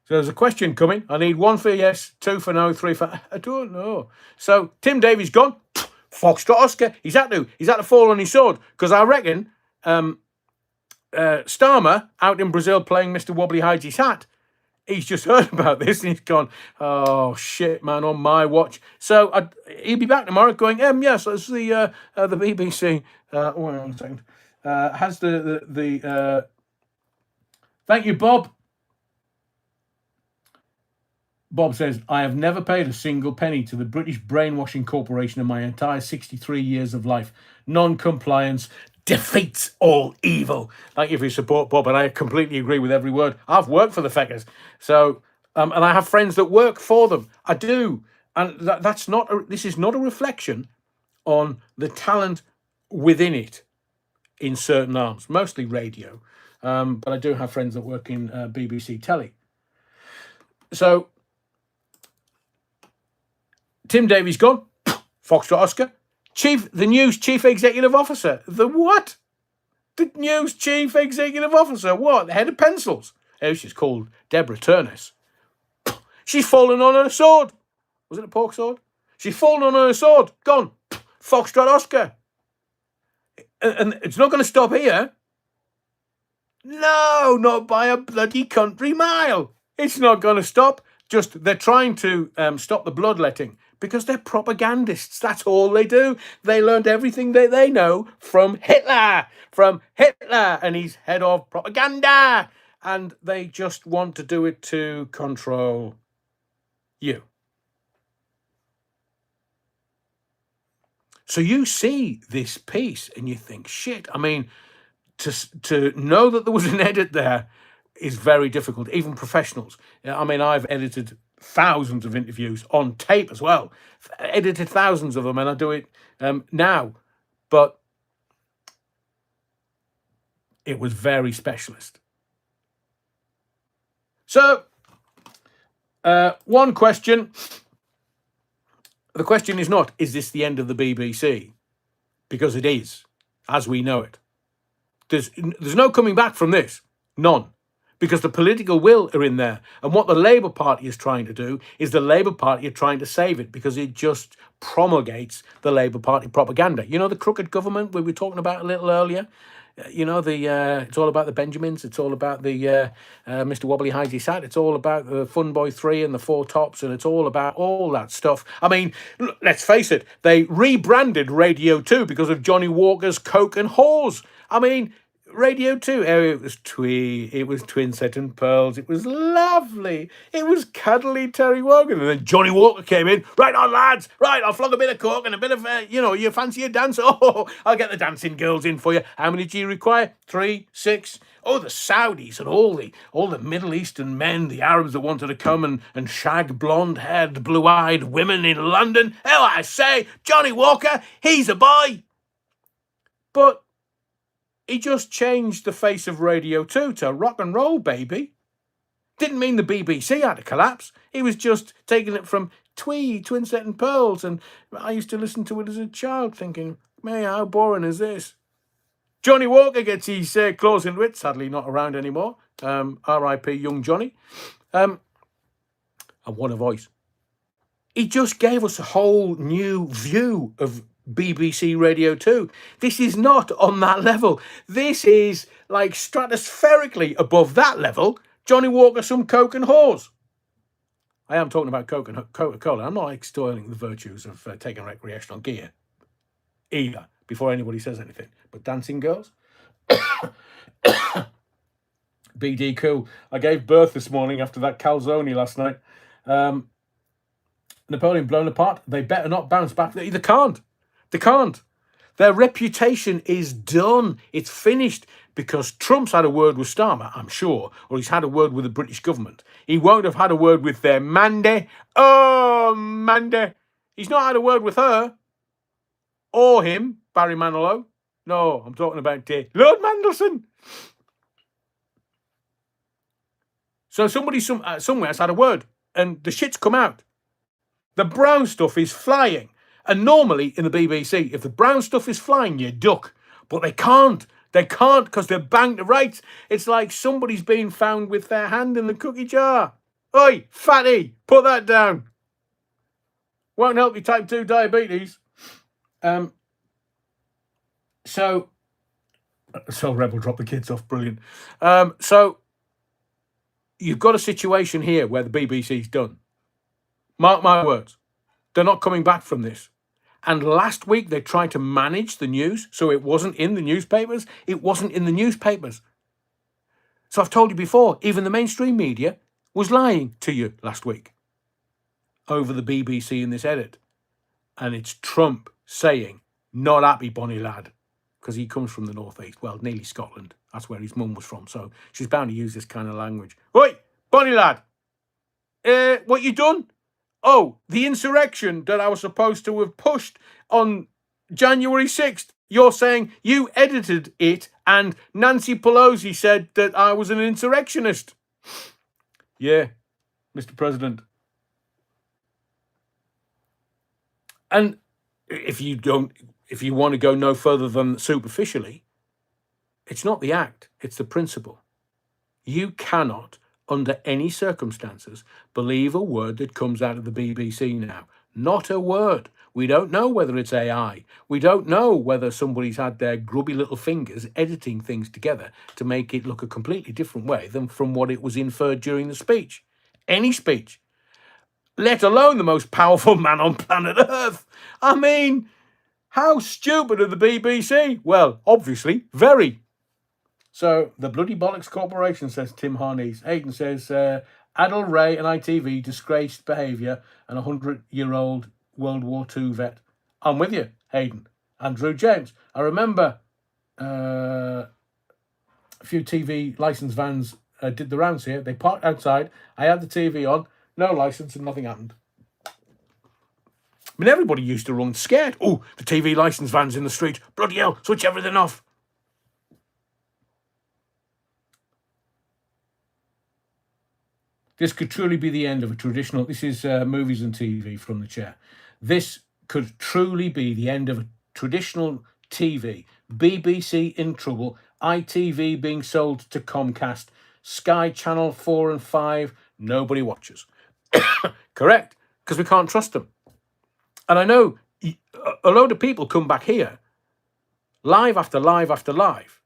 [SPEAKER 1] So there's a question coming. I need 1 for yes, 2 for no, 3 for... I don't know. So Tim Davie's gone. Foxtrot Oscar. He's had to fall on his sword. Because I reckon Starmer out in Brazil playing Mr. Wobbly Hides His Hat, he's just heard about this and he's gone, oh, shit, man, on my watch. So he'll be back tomorrow going, yes, that's the BBC. Wait on a second. Has the thank you, Bob. Bob says, I have never paid a single penny to the British Brainwashing Corporation in my entire 63 years of life. Non-compliance defeats all evil. Thank you for your support, Bob, and I completely agree with every word. I've worked for the feckers. So, and I have friends that work for them. I do. And this is not a reflection on the talent within it in certain arms, mostly radio. But I do have friends that work in BBC Telly. So, Tim Davie's gone. Foxtrot Oscar. The news chief executive officer. The what? The news chief executive officer. What? The head of pencils. Oh, she's called Deborah Turness. She's fallen on her sword. Was it a pork sword? She's fallen on her sword. Gone. Foxtrot Oscar. And it's not going to stop here. No, not by a bloody country mile. It's not going to stop. Just they're trying to stop the bloodletting because they're propagandists. That's all they do. They learned everything that they know from Hitler, and he's head of propaganda. And they just want to do it to control you. So you see this piece and you think, shit, I mean, to know that there was an edit there is very difficult, even professionals. I mean, I've edited thousands of interviews on tape as well, edited thousands of them, and I do it now. But it was very specialist. So, one question. The question is not, is this the end of the BBC? Because it is, as we know it. There's no coming back from this. None. Because the political will are in there. And what the Labour Party is trying to do is the Labour Party are trying to save it because it just promulgates the Labour Party propaganda. You know the crooked government we were talking about a little earlier? You know, it's all about the Benjamins. It's all about the Mr. Wobbly Heisey Sat. It's all about the Fun Boy 3 and the Four Tops. And it's all about all that stuff. I mean, let's face it. They rebranded Radio 2 because of Johnny Walker's coke and whores. I mean, Radio 2, it was twee, it was Twin Set and Pearls, it was lovely, it was cuddly Terry Wogan, and then Johnny Walker came in, right on lads, right, I'll flog a bit of coke and a bit of, you fancy a dance? Oh, I'll get the dancing girls in for you. How many do you require? 3, 6? Oh, the Saudis and all the Middle Eastern men, the Arabs that wanted to come and shag blonde-haired, blue-eyed women in London. Oh, I say, Johnny Walker, he's a boy. But he just changed the face of Radio 2 to rock and roll, baby. Didn't mean the BBC had to collapse. He was just taking it from twee, Twin Set and Pearls. And I used to listen to it as a child thinking, man, how boring is this? Johnny Walker gets his claws into it. Sadly not around anymore. R.I.P. young Johnny. And what a voice. He just gave us a whole new view of BBC Radio 2. This is not on that level. This is like stratospherically above that level. Johnny Walker, some coke and whores. I am talking about Coke and Coca-Cola. I'm not extolling the virtues of taking recreational gear either, before anybody says anything. But dancing girls? BD cool. I gave birth this morning after that calzone last night. Napoleon blown apart. They better not bounce back. They can't. They can't. Their reputation is done. It's finished because Trump's had a word with Starmer, I'm sure, or he's had a word with the British government. He won't have had a word with their Mandy. Oh, Mandy. He's not had a word with her. Or him, Barry Manilow. No, I'm talking about Lord Mandelson. So somebody somewhere has had a word, and the shit's come out. The brown stuff is flying. And normally in the BBC, if the brown stuff is flying, you duck. But they can't. They can't because they're banked to rights. It's like somebody's been found with their hand in the cookie jar. Oi, fatty, put that down. Won't help you type 2 diabetes. So Rebel dropped the kids off. Brilliant. So you've got a situation here where the BBC's done. Mark my words. They're not coming back from this. And last week they tried to manage the news so it wasn't in the newspapers. It wasn't in the newspapers. So I've told you before, even the mainstream media was lying to you last week over the BBC in this edit. And it's Trump saying, not happy, Bonnie lad, because he comes from the northeast. Well, nearly Scotland. That's where his mum was from. So she's bound to use this kind of language. Oi, Bonnie lad, what you done? Oh, the insurrection that I was supposed to have pushed on January 6th. You're saying you edited it and Nancy Pelosi said that I was an insurrectionist. Yeah, Mr. President. And if you want to go no further than superficially, it's not the act, it's the principle. You cannot, under any circumstances, believe a word that comes out of the BBC now. Not a word. We don't know whether it's AI. We don't know whether somebody's had their grubby little fingers editing things together to make it look a completely different way than from what it was inferred during the speech. Any speech. let alone the most powerful man on planet Earth. I mean, how stupid are the BBC? Well, obviously, very. So, the bloody bollocks corporation, says Tim Harnese. Aidan says, Adil Ray and ITV, disgraced behaviour, and a 100-year-old World War II vet. I'm with you, Hayden. Andrew James. I remember a few TV licence vans did the rounds here. They parked outside. I had the TV on. No licence and nothing happened. I mean, everybody used to run scared. Oh, the TV licence van's in the street. Bloody hell, switch everything off. This could truly be the end of a traditional... This is movies and TV from the chair. This could truly be the end of a traditional TV. BBC in trouble. ITV being sold to Comcast. Sky Channel 4 and 5. Nobody watches. Correct. Because we can't trust them. And I know a load of people come back here. Live after live after live.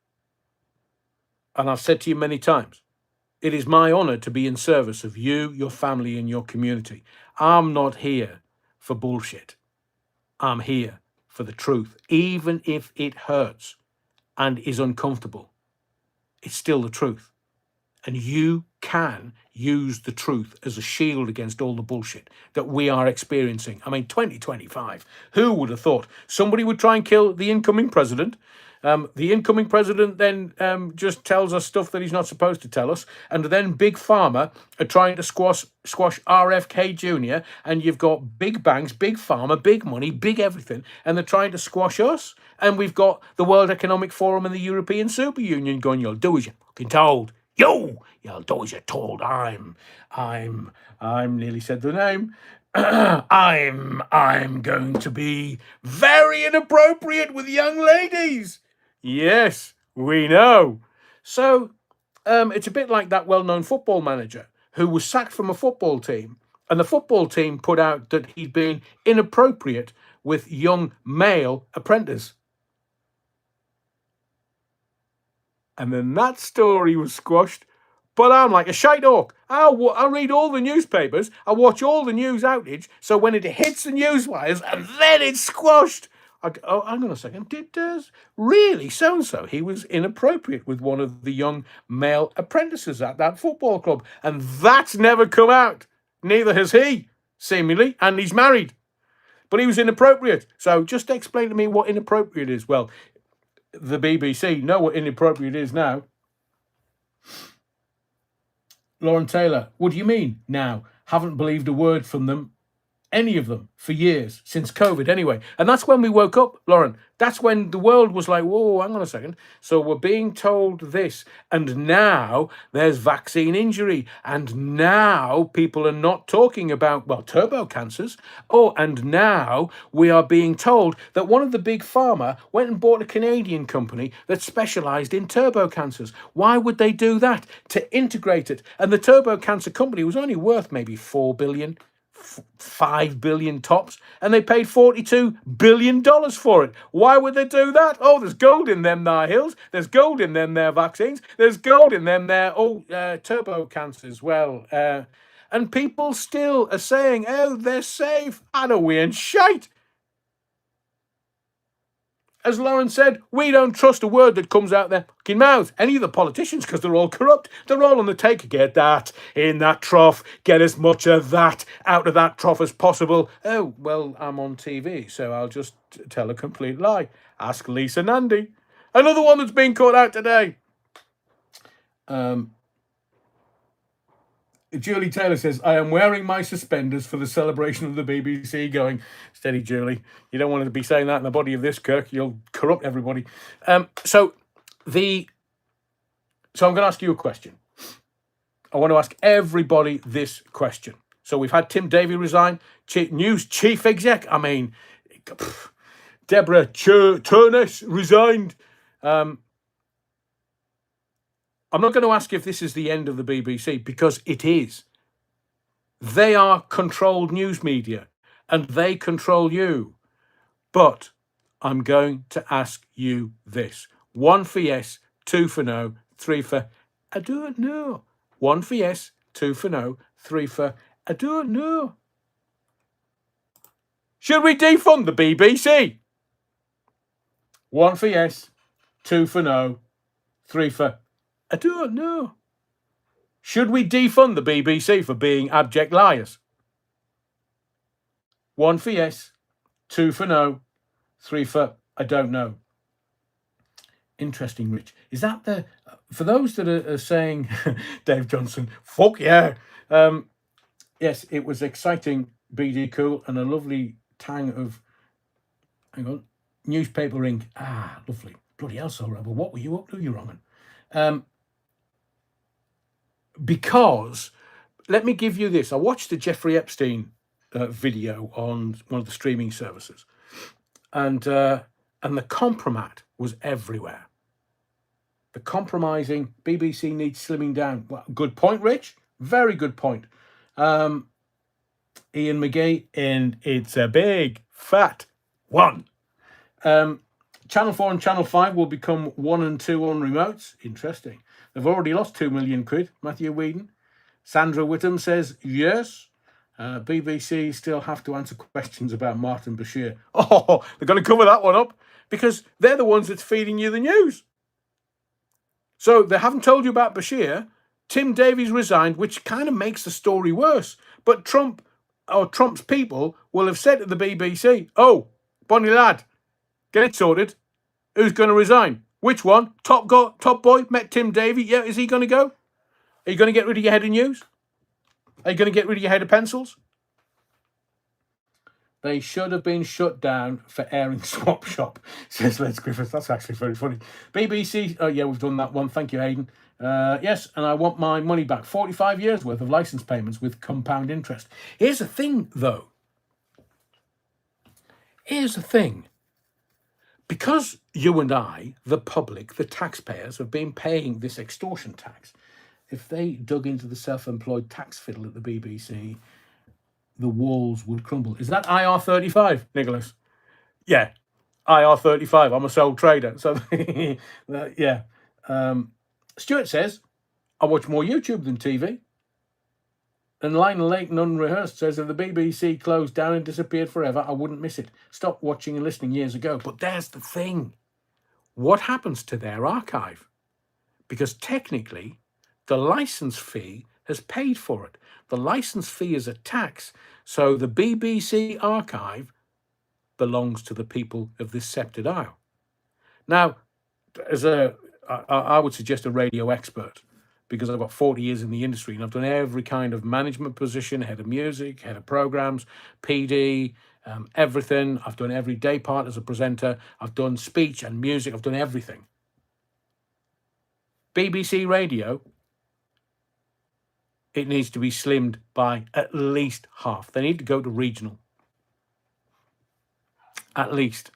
[SPEAKER 1] And I've said to you many times, it is my honour to be in service of you, your family, and your community. I'm not here for bullshit. I'm here for the truth. Even if it hurts and is uncomfortable, it's still the truth. And you can use the truth as a shield against all the bullshit that we are experiencing. I mean, 2025, who would have thought somebody would try and kill the incoming president? The incoming president then just tells us stuff that he's not supposed to tell us. And then Big Pharma are trying to squash RFK Jr. And you've got big banks, big pharma, big money, big everything. And they're trying to squash us. And we've got the World Economic Forum and the European Super Union going, you'll do as you're fucking told. You'll do as you're told. I'm nearly said the name. I'm going to be very inappropriate with young ladies. Yes, we know. So it's a bit like that well-known football manager who was sacked from a football team, and the football team put out that he'd been inappropriate with young male apprentices. And then that story was squashed. But I'm like a shite hawk. I read all the newspapers. I watch all the news outage. So when it hits the news wires and then it's squashed, hang on a second. Did really so-and-so? He was inappropriate with one of the young male apprentices at that football club. And that's never come out. Neither has he, seemingly. And he's married. But he was inappropriate. So just explain to me what inappropriate is. Well, the BBC know what inappropriate is now. Lauren Taylor, what do you mean now? Haven't believed a word from them, any of them, for years, since COVID anyway. And that's when we woke up, Lauren. That's when the world was like, whoa, hang on a second. So we're being told this. And now there's vaccine injury. And now people are not talking about, well, turbo cancers. Oh, and now we are being told that one of the big pharma went and bought a Canadian company that specialised in turbo cancers. Why would they do that? To integrate it. And the turbo cancer company was only worth maybe 4 billion. 5 billion tops, and they paid $42 billion for it. Why would they do that? Oh, there's gold in them there hills, there's gold in them there vaccines, there's gold in them there turbo cancers. Well, and people still are saying, oh, they're safe. I know we ain't shite. As Lauren said, we don't trust a word that comes out their fucking mouth. Any of the politicians, because they're all corrupt. They're all on the take. Get that in that trough. Get as much of that out of that trough as possible. Oh, well, I'm on TV, so I'll just tell a complete lie. Ask Lisa Nandy. Another one that's been caught out today. Julie Taylor says, I am wearing my suspenders for the celebration of the BBC. Going, steady, Julie. You don't want to be saying that in the body of this, Kirk. You'll corrupt everybody. So I'm going to ask you a question. I want to ask everybody this question. So we've had Tim Davie resign, news chief exec. I mean, Deborah Turness resigned. I'm not going to ask if this is the end of the BBC, because it is. They are controlled news media and they control you. But I'm going to ask you this. 1 for yes, 2 for no, 3 for I don't know. 1 for yes, 2 for no, 3 for I don't know. Should we defund the BBC? 1 for yes, 2 for no, 3 for I don't know. Should we defund the BBC for being abject liars? 1 for yes, 2 for no, 3 for I don't know. Interesting, Rich. Is that the for those that are saying, Dave Johnson, fuck yeah. Yes, it was exciting, BD Cool, and a lovely tang of, hang on, newspaper ink. Ah, lovely. Bloody hell, so Rebel. What were you up to, you wrong? Because, let me give you this. I watched the Jeffrey Epstein video on one of the streaming services, and the compromat was everywhere. The compromising, BBC needs slimming down. Well, good point, Rich. Very good point. Ian McGee, and it's a big fat one. Channel 4 and Channel 5 will become 1 and 2 on remotes. Interesting. They've already lost 2 million quid. Matthew Whedon. Sandra Whittam says yes. BBC still have to answer questions about Martin Bashir. Oh, they're going to cover that one up because they're the ones that's feeding you the news. So they haven't told you about Bashir. Tim Davies resigned, which kind of makes the story worse. But Trump's people will have said to the BBC, oh, Bonnie lad, get it sorted. Who's going to resign? Which one? Top boy met Tim Davies. Yeah, is he going to go? Are you going to get rid of your head of news? Are you going to get rid of your head of pencils? They should have been shut down for airing Swap Shop, says Les Griffiths. That's actually very funny. BBC, oh yeah, we've done that one. Thank you, Hayden. Yes, and I want my money back. 45 years worth of license payments with compound interest. Here's the thing, though. Here's the thing. Because you and I, the public, the taxpayers, have been paying this extortion tax, if they dug into the self-employed tax fiddle at the BBC, the walls would crumble. Is that IR35, Nicholas? Yeah, IR35. I'm a sole trader. So, yeah. Stuart says, I watch more YouTube than TV. And Lionel Lake Unrehearsed says, if the BBC closed down and disappeared forever, I wouldn't miss it. Stopped watching and listening years ago. But there's the thing. What happens to their archive? Because technically, the license fee has paid for it. The license fee is a tax. So the BBC archive belongs to the people of this sceptred isle. Now, I would suggest a radio expert, because I've got 40 years in the industry and I've done every kind of management position, head of music, head of programs, PD, everything. I've done every day part as a presenter. I've done speech and music. I've done everything. BBC Radio, it needs to be slimmed by at least half. They need to go to regional. At least.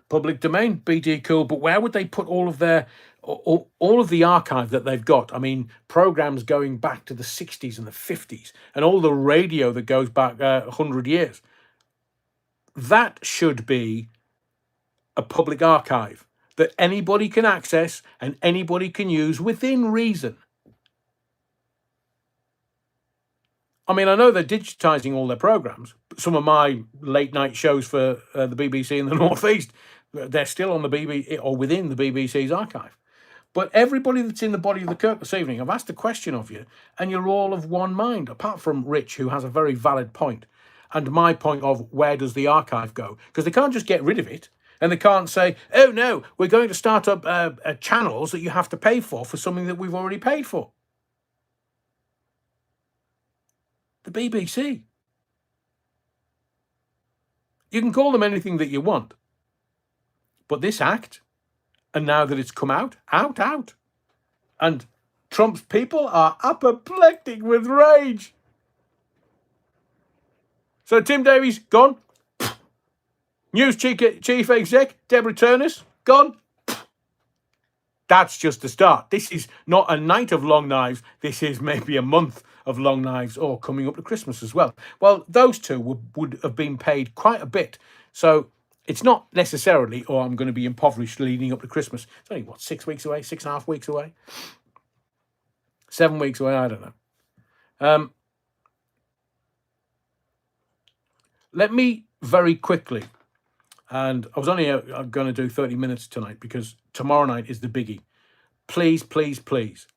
[SPEAKER 1] Public domain, BD Cool, but where would they put all of their, all of the archive that they've got? I mean, programs going back to the 60s and the 50s, and all the radio that goes back 100 years. That should be a public archive that anybody can access and anybody can use within reason. I mean, I know they're digitizing all their programs. Some of my late night shows for the BBC in the Northeast, they're still on the BBC or within the BBC's archive. But everybody that's in the body of the Kirk this evening, I've asked a question of you, and you're all of one mind, apart from Rich, who has a very valid point, and my point of where does the archive go? Because they can't just get rid of it. And they can't say, oh, no, we're going to start up channels that you have to pay for something that we've already paid for. The BBC. You can call them anything that you want. But this act, and now that it's come out. And Trump's people are apoplectic with rage. So Tim Davies, gone. News chief exec, Deborah Turnus, gone. That's just the start. This is not a night of long knives. This is maybe a month of long knives, or coming up to Christmas as well. Well, those two would have been paid quite a bit. So it's not necessarily, oh, I'm going to be impoverished leading up to Christmas. It's only, 6 weeks away, 6.5 weeks away? 7 weeks away, I don't know. let me very quickly, and I was only going to do 30 minutes tonight because tomorrow night is the biggie. Please, please, please,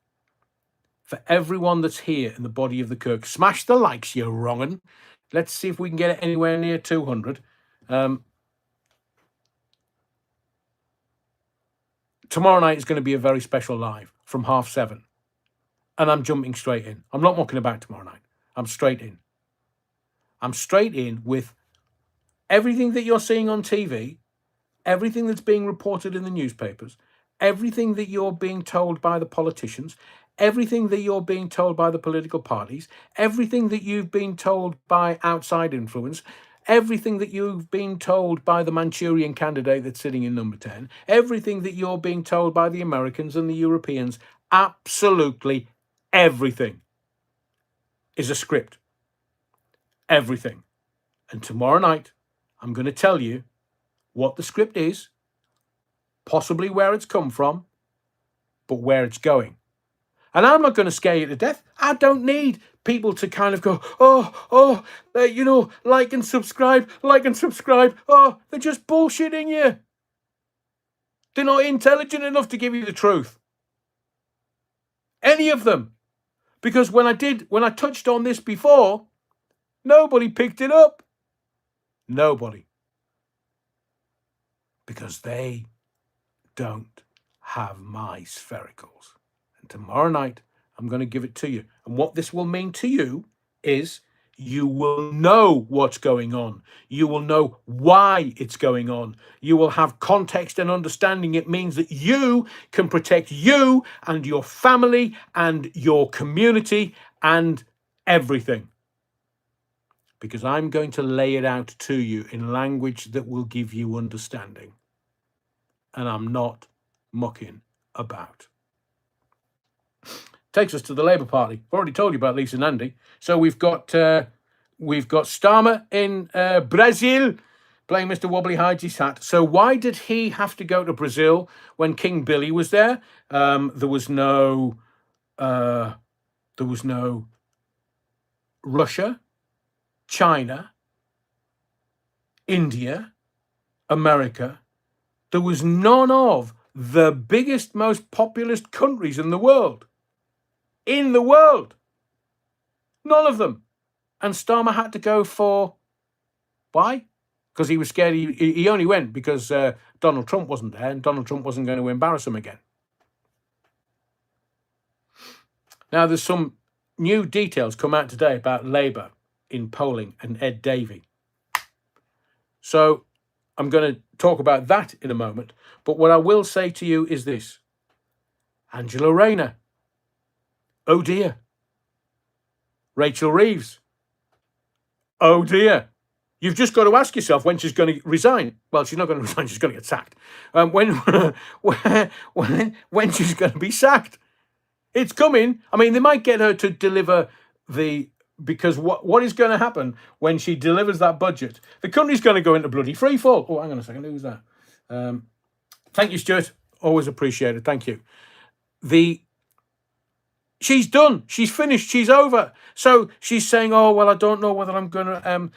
[SPEAKER 1] for everyone that's here in the body of the Kirk, smash the likes, you wrong'un. Let's see if we can get it anywhere near 200. Tomorrow night is going to be a very special live from 7:30. And I'm jumping straight in. I'm not mucking about tomorrow night. I'm straight in. I'm straight in with everything that you're seeing on TV, everything that's being reported in the newspapers, everything that you're being told by the politicians, everything that you're being told by the political parties, everything that you've been told by outside influence, everything that you've been told by the Manchurian candidate that's sitting in number 10, everything that you're being told by the Americans and the Europeans, absolutely everything is a script. Everything. And tomorrow night, I'm going to tell you what the script is, possibly where it's come from, but where it's going. And I'm not going to scare you to death. I don't need people to kind of go, like and subscribe. Oh, they're just bullshitting you. They're not intelligent enough to give you the truth. Any of them. Because when I touched on this before, nobody picked it up. Nobody. Because they don't have my sphericals. And tomorrow night, I'm going to give it to you. And what this will mean to you is you will know what's going on. You will know why it's going on. You will have context and understanding. It means that you can protect you and your family and your community and everything. Because I'm going to lay it out to you in language that will give you understanding. And I'm not mucking about. Takes us to the Labour Party. I've already told you about Lisa Nandy. So we've got Starmer in Brazil playing Mr. Wobbly hides his hat. So why did he have to go to Brazil when King Billy was there? There was no Russia, China, India, America. There was none of the biggest, most populous countries in the world. In the world. None of them. And Starmer had to go for... Why? Because he was scared. He only went because Donald Trump wasn't there and Donald Trump wasn't going to embarrass him again. Now, there's some new details come out today about Labour in polling and Ed Davey. So I'm going to talk about that in a moment. But what I will say to you is this. Angela Rayner. Oh dear. Rachel Reeves. Oh dear. You've just got to ask yourself when she's going to resign. Well, she's not going to resign. She's going to get sacked. When she's going to be sacked. It's coming. I mean, they might get her to deliver because what is going to happen when she delivers that budget? The country's going to go into bloody free fall. Oh, hang on a second. Who's that? Thank you, Stuart. Always appreciated. Thank you. She's done. She's finished. She's over. So she's saying, oh, well, I don't know whether I'm going to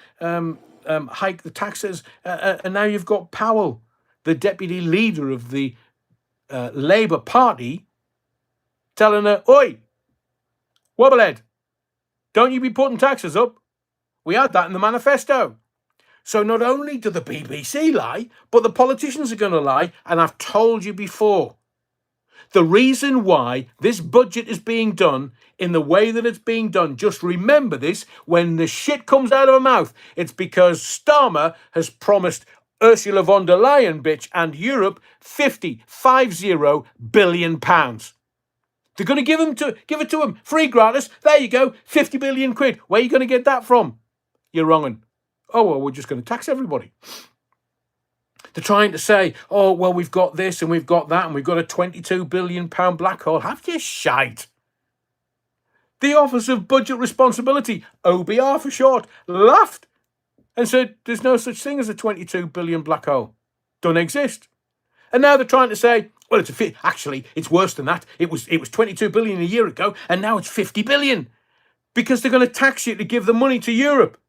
[SPEAKER 1] hike the taxes. And now you've got Powell, the deputy leader of the Labour Party, telling her, oi, wobblehead, don't you be putting taxes up. We had that in the manifesto. So not only do the BBC lie, but the politicians are going to lie. And I've told you before, the reason why this budget is being done in the way that it's being done, just remember this, when the shit comes out of her mouth, it's because Starmer has promised Ursula von der Leyen, bitch, and Europe 50 billion pounds. They're going to give it to them free gratis. There you go, 50 billion quid. Where are you going to get that from? You're wronging. Oh, well, we're just going to tax everybody. They're trying to say, oh, well, we've got this and we've got that and we've got a 22 billion pound black hole. Have you shite? The Office of Budget Responsibility, OBR for short, laughed and said there's no such thing as a 22 billion black hole. Don't exist. And now they're trying to say, well, actually, it's worse than that. It was 22 billion a year ago and now it's 50 billion because they're going to tax you to give the money to Europe.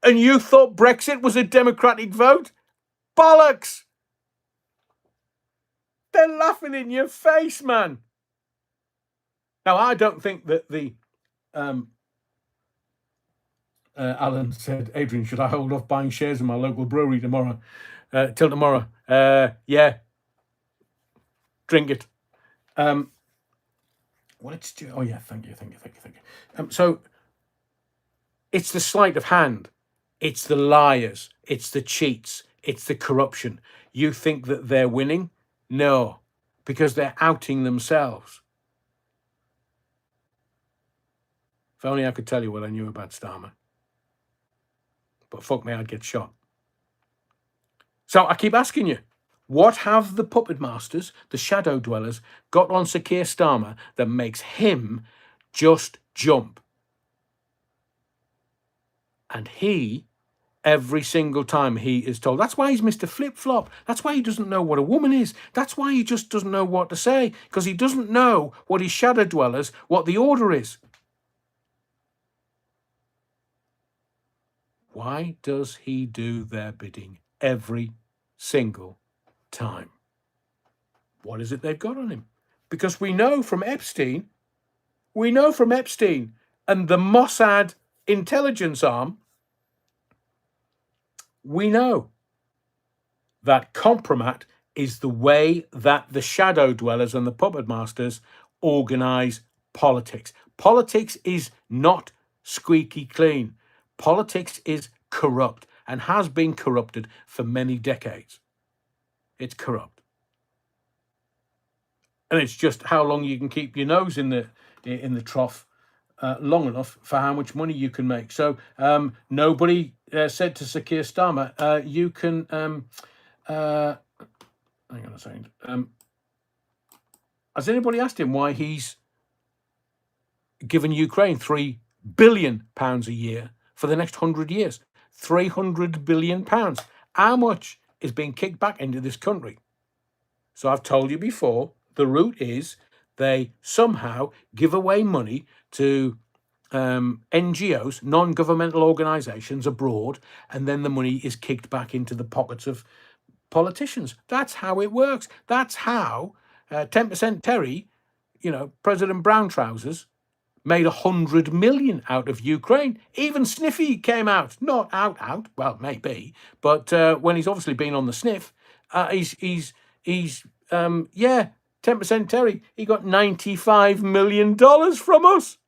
[SPEAKER 1] And you thought Brexit was a democratic vote? Bollocks! They're laughing in your face, man. Now, I don't think that the... Alan said, Adrian, should I hold off buying shares in my local brewery tomorrow? Till tomorrow. Yeah. Drink it. Well, it's... Oh, yeah, thank you. So, it's the sleight of hand. It's the liars. It's the cheats. It's the corruption. You think that they're winning? No, because they're outing themselves. If only I could tell you what I knew about Starmer. But fuck me, I'd get shot. So I keep asking you, what have the puppet masters, the shadow dwellers, got on Sir Keir Starmer that makes him just jump? And he, every single time he is told, that's why he's Mr. Flip-Flop. That's why he doesn't know what a woman is. That's why he just doesn't know what to say, because he doesn't know what his shadow dwellers, what the order is. Why does he do their bidding every single time? What is it they've got on him? Because we know from Epstein and the Mossad intelligence arm, we know that compromat is the way that the shadow dwellers and the puppet masters organize politics. Politics is not squeaky clean. Politics is corrupt and has been corrupted for many decades. It's corrupt. And it's just how long you can keep your nose in the trough long enough for how much money you can make. So nobody said to Sir Keir Starmer, you can... hang on a second. Has anybody asked him why he's given Ukraine £3 billion a year for the next 100 years? £300 billion. How much is being kicked back into this country? So I've told you before, the route is they somehow give away money to NGOs, non-governmental organisations abroad, and then the money is kicked back into the pockets of politicians. That's how it works. That's how 10% Terry, President Brown Trousers, made 100 million out of Ukraine. Even Sniffy came out, not out, well, maybe, but when he's obviously been on the sniff, he's 10% Terry, he got $95 million from us.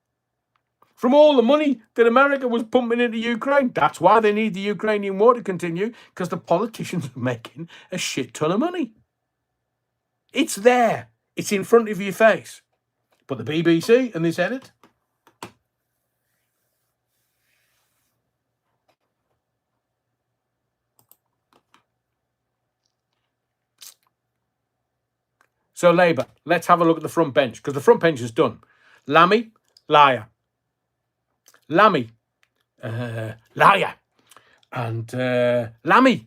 [SPEAKER 1] From all the money that America was pumping into Ukraine. That's why they need the Ukrainian war to continue, because the politicians are making a shit ton of money. It's there. It's in front of your face. But the BBC and this edit... So Labour, let's have a look at the front bench, because the front bench is done. Lammy, liar. Lammy, liar. And Lammy,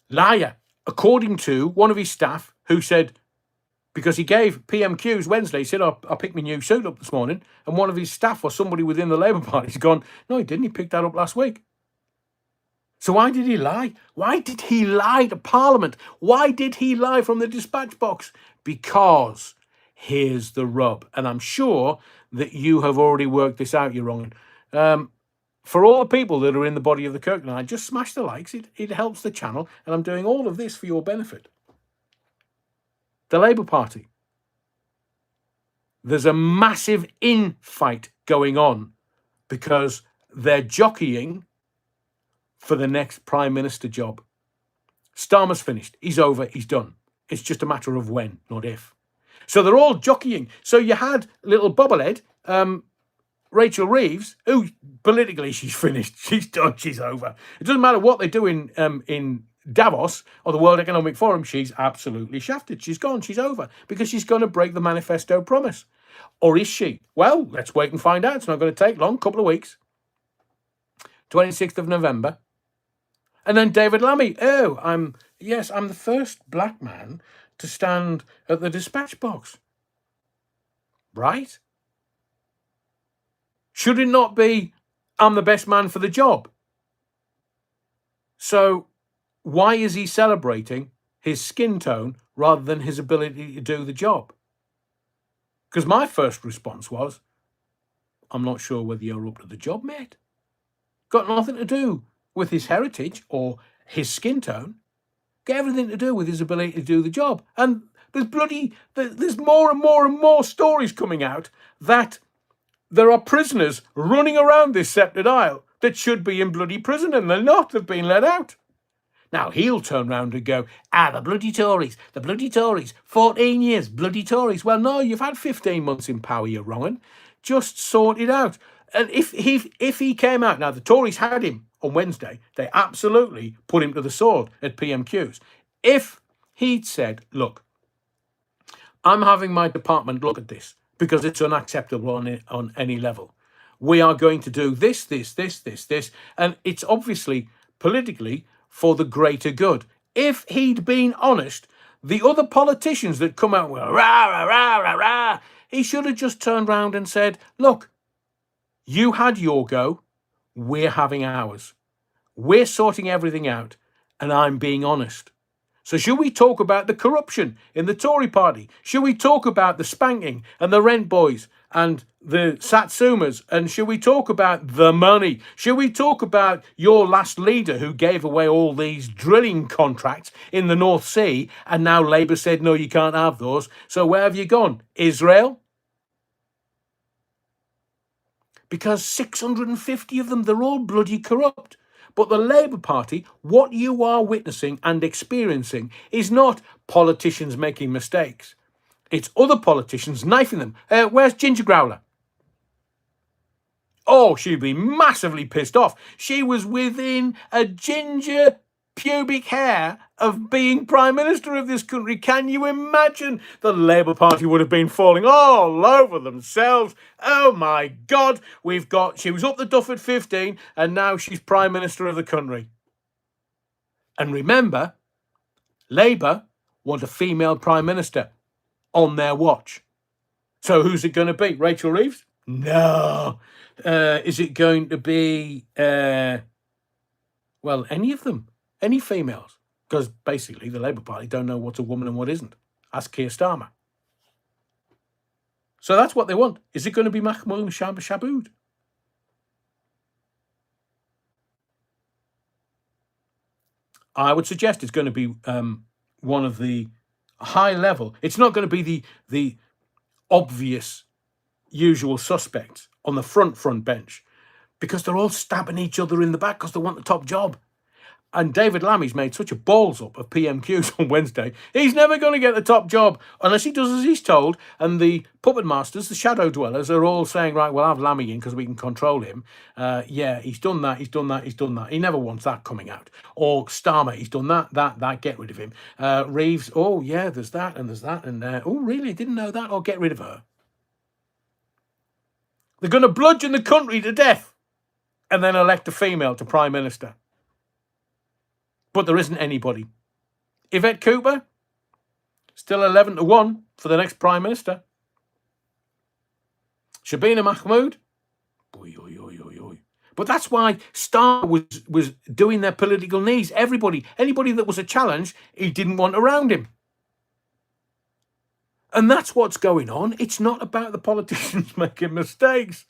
[SPEAKER 1] liar. According to one of his staff who said, because he gave PMQs Wednesday, he said, I picked my new suit up this morning, and one of his staff or somebody within the Labour Party's gone, no, he didn't, he picked that up last week. So why did he lie? Why did he lie to Parliament? Why did he lie from the dispatch box? Because here's the rub. And I'm sure that you have already worked this out, you're wrong. For all the people that are in the body of the curtain, I just smash the likes. It helps the channel. And I'm doing all of this for your benefit. The Labour Party. There's a massive infight going on because they're jockeying for the next Prime Minister job. Starmer's finished. He's over. He's done. It's just a matter of when, not if. So they're all jockeying. So you had little bobblehead, Rachel Reeves, who politically she's finished. She's done. She's over. It doesn't matter what they do in Davos or the World Economic Forum. She's absolutely shafted. She's gone. She's over because she's going to break the manifesto promise. Or is she? Well, let's wait and find out. It's not going to take long. Couple of weeks. 26th of November. And then David Lammy. Oh, I'm the first black man to stand at the dispatch box. Right? Should it not be, I'm the best man for the job? So why is he celebrating his skin tone rather than his ability to do the job? Because my first response was, I'm not sure whether you're up to the job, mate. Got nothing to do with his heritage or his skin tone. Got everything to do with his ability to do the job. And there's more and more and more stories coming out that there are prisoners running around this sceptred isle that should be in bloody prison and they're not, have been let out. Now he'll turn round and go, the bloody Tories, 14 years, bloody Tories. Well, no, you've had 15 months in power, you're wrong. Just sort it out. And if he came out, now the Tories had him on Wednesday, they absolutely put him to the sword at PMQs. If he'd said, look, I'm having my department look at this because it's unacceptable on any level. We are going to do this, and it's obviously politically for the greater good. If he'd been honest, the other politicians that come out with rah, rah, rah, rah, rah, he should have just turned round and said, look, you had your go, we're having ours. We're sorting everything out, and I'm being honest. So should we talk about the corruption in the Tory party? Should we talk about the spanking and the rent boys and the Satsumas? And should we talk about the money? Should we talk about your last leader who gave away all these drilling contracts in the North Sea and now Labour said, no, you can't have those. So where have you gone? Israel? Because 650 of them, they're all bloody corrupt. But the Labour Party, what you are witnessing and experiencing is not politicians making mistakes. It's other politicians knifing them. Where's Ginger Growler? Oh, she'd be massively pissed off. She was within a ginger pubic hair of being Prime Minister of this country. Can you imagine? The Labour Party would have been falling all over themselves. Oh my God, she was up the duff at 15 and now she's Prime Minister of the country. And remember, Labour want a female Prime Minister on their watch. So who's it going to be? Rachel Reeves? No. Is it going to be, any of them? Any females? Because basically the Labour Party don't know what's a woman and what isn't. Ask Keir Starmer. So that's what they want. Is it going to be Mahmoud Shabood? I would suggest it's going to be one of the high level. It's not going to be the obvious usual suspects on the front bench because they're all stabbing each other in the back because they want the top job. And David Lammy's made such a balls up of PMQs on Wednesday. He's never going to get the top job unless he does as he's told. And the puppet masters, the shadow dwellers, are all saying, right, we'll have Lammy in because we can control him. He's done that. He never wants that coming out. Or Starmer, he's done that, get rid of him. Reeves, oh, yeah, there's that. And oh, really, didn't know that. Or get rid of her. They're going to bludgeon the country to death and then elect a female to Prime Minister. But there isn't anybody. Yvette Cooper, still 11-1 for the next Prime Minister. Shabina Mahmood, oy, oy, oy, oy, oy. But that's why Starr was doing their political knees. Anybody that was a challenge, he didn't want around him. And that's what's going on. It's not about the politicians making mistakes.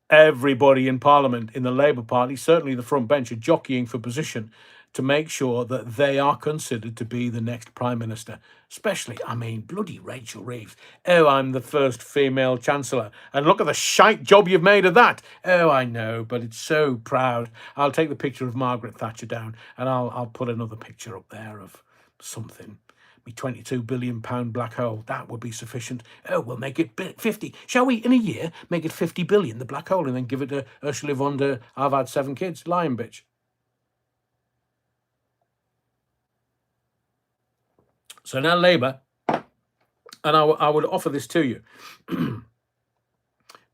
[SPEAKER 1] Everybody in Parliament, in the Labour Party, certainly the front bench, are jockeying for position to make sure that they are considered to be the next Prime Minister. Especially, bloody Rachel Reeves. Oh, I'm the first female Chancellor. And look at the shite job you've made of that. Oh, I know, but it's so proud. I'll take the picture of Margaret Thatcher down and I'll put another picture up there of something. Me £22 billion black hole, that would be sufficient. Oh, we'll make it 50. Shall we, in a year, make it 50 billion, the black hole, and then give it to Ursula von der, I've had 7 kids, lying bitch. So now Labour, and I would offer this to you.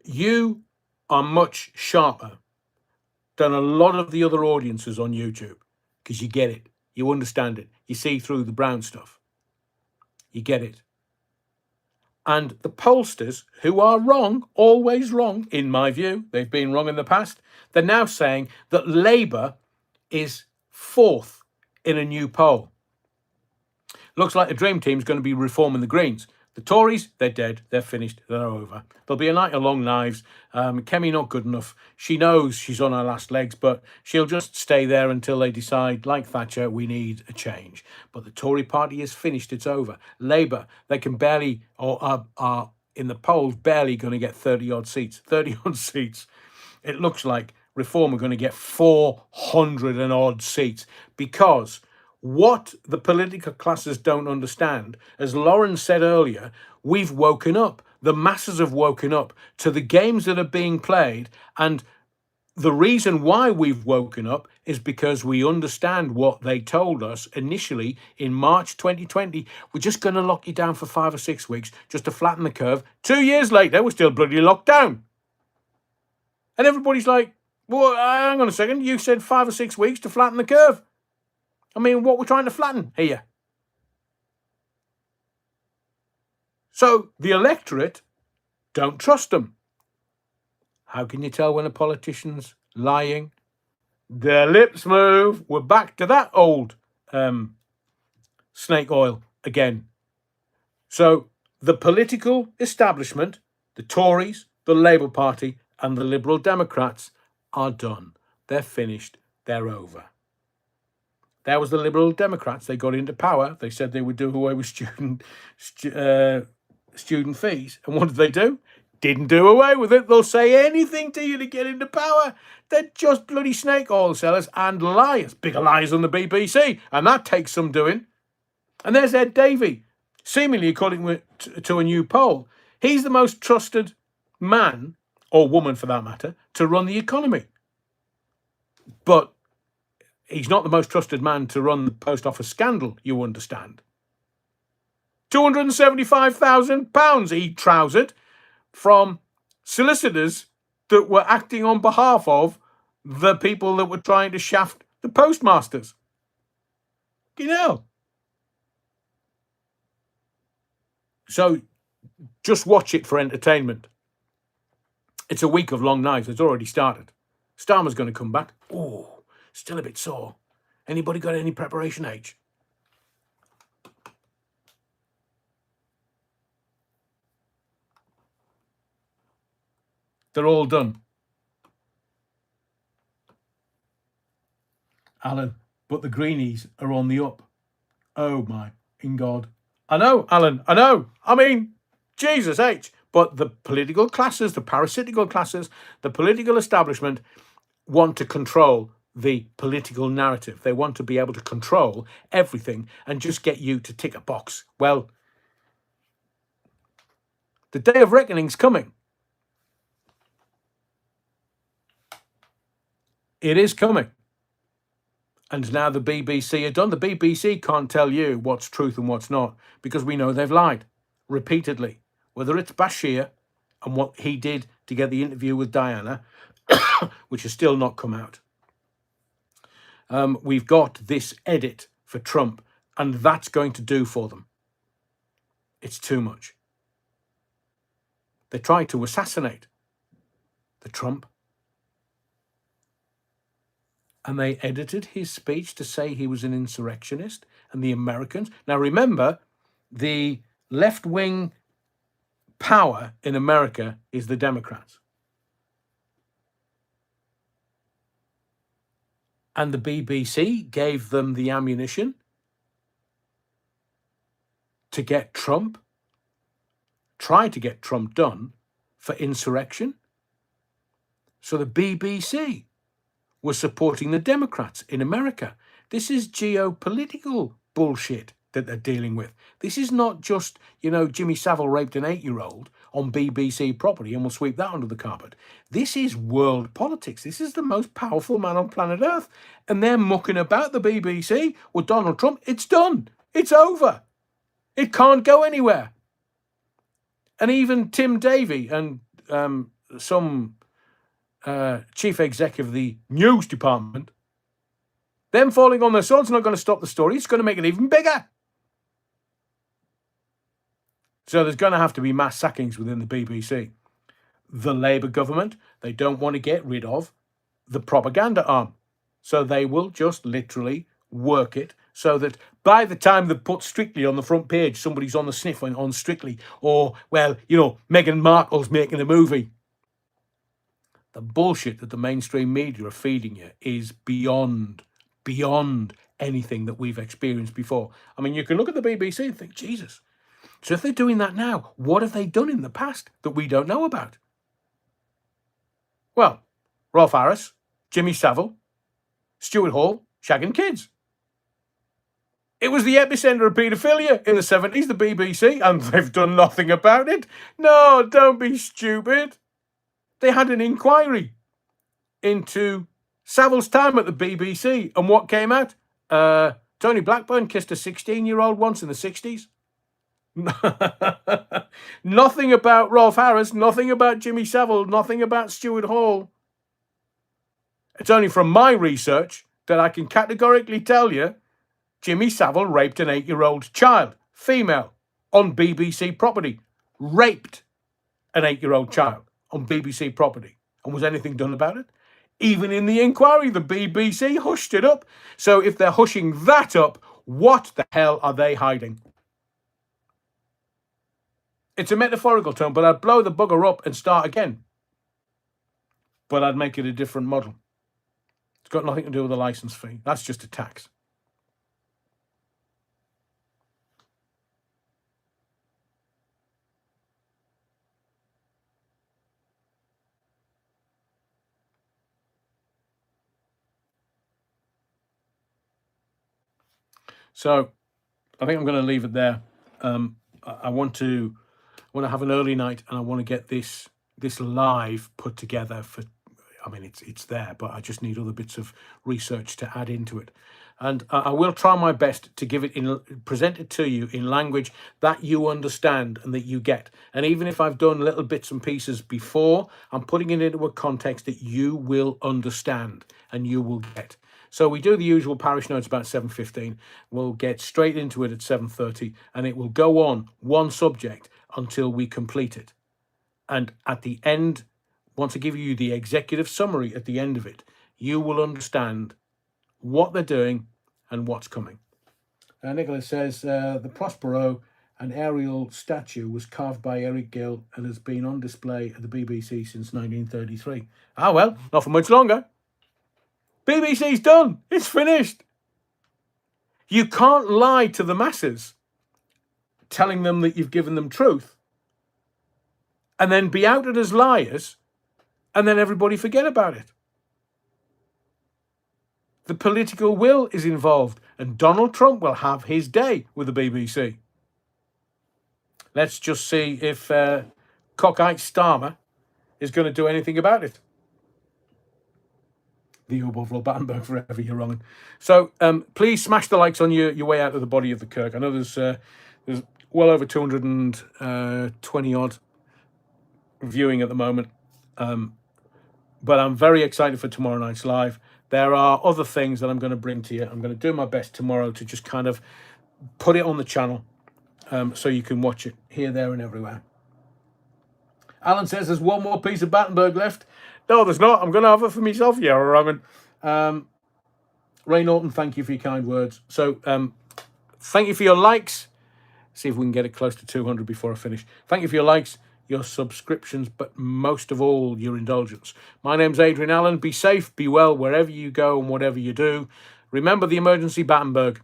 [SPEAKER 1] You are much sharper than a lot of the other audiences on YouTube because you get it. You understand it. You see through the brown stuff. You get it. And the pollsters, who are wrong, always wrong, in my view, they've been wrong in the past, they're now saying that Labour is 4th in a new poll. Looks like the Dream Team's going to be reforming the Greens. The Tories, they're dead. They're finished. They're over. There'll be a night of long knives. Kemi not good enough. She knows she's on her last legs, but she'll just stay there until they decide, like Thatcher, we need a change. But the Tory party is finished. It's over. Labour, they can barely, or are in the polls, barely going to get 30-odd seats. 30-odd seats. It looks like Reform are going to get 400 and odd seats, because what the political classes don't understand, as Lauren said earlier, we've woken up. The masses have woken up to the games that are being played. And the reason why we've woken up is because we understand what they told us initially in March 2020. We're just going to lock you down for 5 or 6 weeks just to flatten the curve. 2 years later, we're still bloody locked down. And everybody's like, well, hang on a second. You said 5 or 6 weeks to flatten the curve. I mean, what we're trying to flatten here. So the electorate don't trust them. How can you tell when a politician's lying? Their lips move. We're back to that old snake oil again. So the political establishment, the Tories, the Labour Party, and the Liberal Democrats are done. They're finished. They're over. There was the Liberal Democrats. They got into power. They said they would do away with student fees. And what did they do? Didn't do away with it. They'll say anything to you to get into power. They're just bloody snake oil sellers and liars. Bigger liars than the BBC. And that takes some doing. And there's Ed Davey, seemingly according to a new poll. He's the most trusted man, or woman for that matter, to run the economy. But he's not the most trusted man to run the post office scandal, you understand. £275,000 he trousered from solicitors that were acting on behalf of the people that were trying to shaft the postmasters. You know. So just watch it for entertainment. It's a week of long knives. It's already started. Starmer's going to come back. Oh, still a bit sore. Anybody got any preparation H? They're all done. Alan, but the greenies are on the up. Oh my, in God. I know, Alan, I know. I mean, Jesus H. But the political classes, the parasitical classes, the political establishment want to control the political narrative. They want to be able to control everything and just get you to tick a box. Well, the day of reckoning's coming. It is coming. And now the BBC are done. The BBC can't tell you what's truth and what's not, because we know they've lied repeatedly. Whether it's Bashir and what he did to get the interview with Diana, which has still not come out. We've got this edit for Trump, and that's going to do for them. It's too much. They tried to assassinate the Trump, and they edited his speech to say he was an insurrectionist, and the Americans. Now remember, the left-wing power in America is the Democrats. And the BBC gave them the ammunition to get Trump, try to get Trump done for insurrection. So the BBC was supporting the Democrats in America. This is geopolitical bullshit that they're dealing with. This is not just, Jimmy Savile raped an 8-year-old on BBC property and we'll sweep that under the carpet. This is world politics. This is the most powerful man on planet Earth. And they're mucking about the BBC with Donald Trump. It's done. It's over. It can't go anywhere. And even Tim Davey and some chief executive of the news department, them falling on their swords not going to stop the story. It's going to make it even bigger. So there's going to have to be mass sackings within the BBC. The Labour government, they don't want to get rid of the propaganda arm. So they will just literally work it so that by the time they put Strictly on the front page, somebody's on the sniff on Strictly, or, well, Meghan Markle's making a movie. The bullshit that the mainstream media are feeding you is beyond anything that we've experienced before. I mean, you can look at the BBC and think, Jesus. So if they're doing that now, what have they done in the past that we don't know about? Well, Rolf Harris, Jimmy Savile, Stuart Hall, shagging kids. It was the epicenter of paedophilia in the 70s, the BBC, and they've done nothing about it. No, don't be stupid. They had an inquiry into Savile's time at the BBC, and what came out? Tony Blackburn kissed a 16-year-old once in the 60s. Nothing about Rolf Harris, nothing about Jimmy Savile, nothing about Stuart Hall. It's only from my research that I can categorically tell you Jimmy Savile raped an 8-year-old child, female, on BBC property. Raped an 8-year-old child on BBC property. And was anything done about it? Even in the inquiry, the BBC hushed it up. So if they're hushing that up, what the hell are they hiding? It's a metaphorical term, but I'd blow the bugger up and start again. But I'd make it a different model. It's got nothing to do with the license fee. That's just a tax. So I think I'm going to leave it there. I want to have an early night, and I want to get this live put together for. I mean, it's there, but I just need other bits of research to add into it, and I will try my best to present it to you in language that you understand and that you get. And even if I've done little bits and pieces before, I'm putting it into a context that you will understand and you will get. So we do the usual parish notes about 7:15. We'll get straight into it at 7:30, and it will go on one subject until we complete it. And at the end, once I give you the executive summary at the end of it, you will understand what they're doing and what's coming. Nicholas says, the Prospero and Ariel statue was carved by Eric Gill and has been on display at the BBC since 1933. Ah, well, not for much longer. BBC's done. It's finished. You can't lie to the masses, telling them that you've given them truth, and then be outed as liars, and then everybody forget about it. The political will is involved, and Donald Trump will have his day with the BBC. Let's just see if cockeyed Starmer is going to do anything about it. The Oberville Battenberg forever, you're wrong. So please smash the likes on your way out of the body of the Kirk. I know there's well over 220 odd viewing at the moment, but I'm very excited for tomorrow night's live. There are other things that I'm going to bring to you. I'm going to do my best tomorrow to just kind of put it on the channel so you can watch it here, there, and everywhere. Alan says there's one more piece of Battenberg left. No, there's not. I'm going to have it for myself. Yeah, wrong. Ray Norton, thank you for your kind words. So thank you for your likes. See if we can get it close to 200 before I finish. Thank you for your likes, your subscriptions, but most of all, your indulgence. My name's Adrian Allen. Be safe, be well, wherever you go and whatever you do. Remember the emergency Battenberg.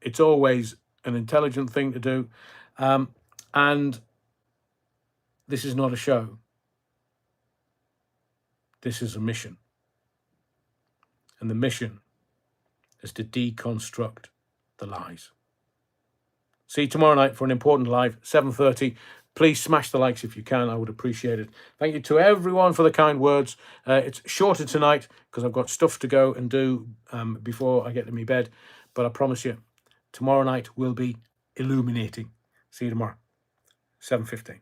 [SPEAKER 1] It's always an intelligent thing to do. And this is not a show. This is a mission. And the mission is to deconstruct the lies. See you tomorrow night for an important live, 7:30. Please smash the likes if you can. I would appreciate it. Thank you to everyone for the kind words. It's shorter tonight because I've got stuff to go and do before I get to my bed. But I promise you, tomorrow night will be illuminating. See you tomorrow, 7:15.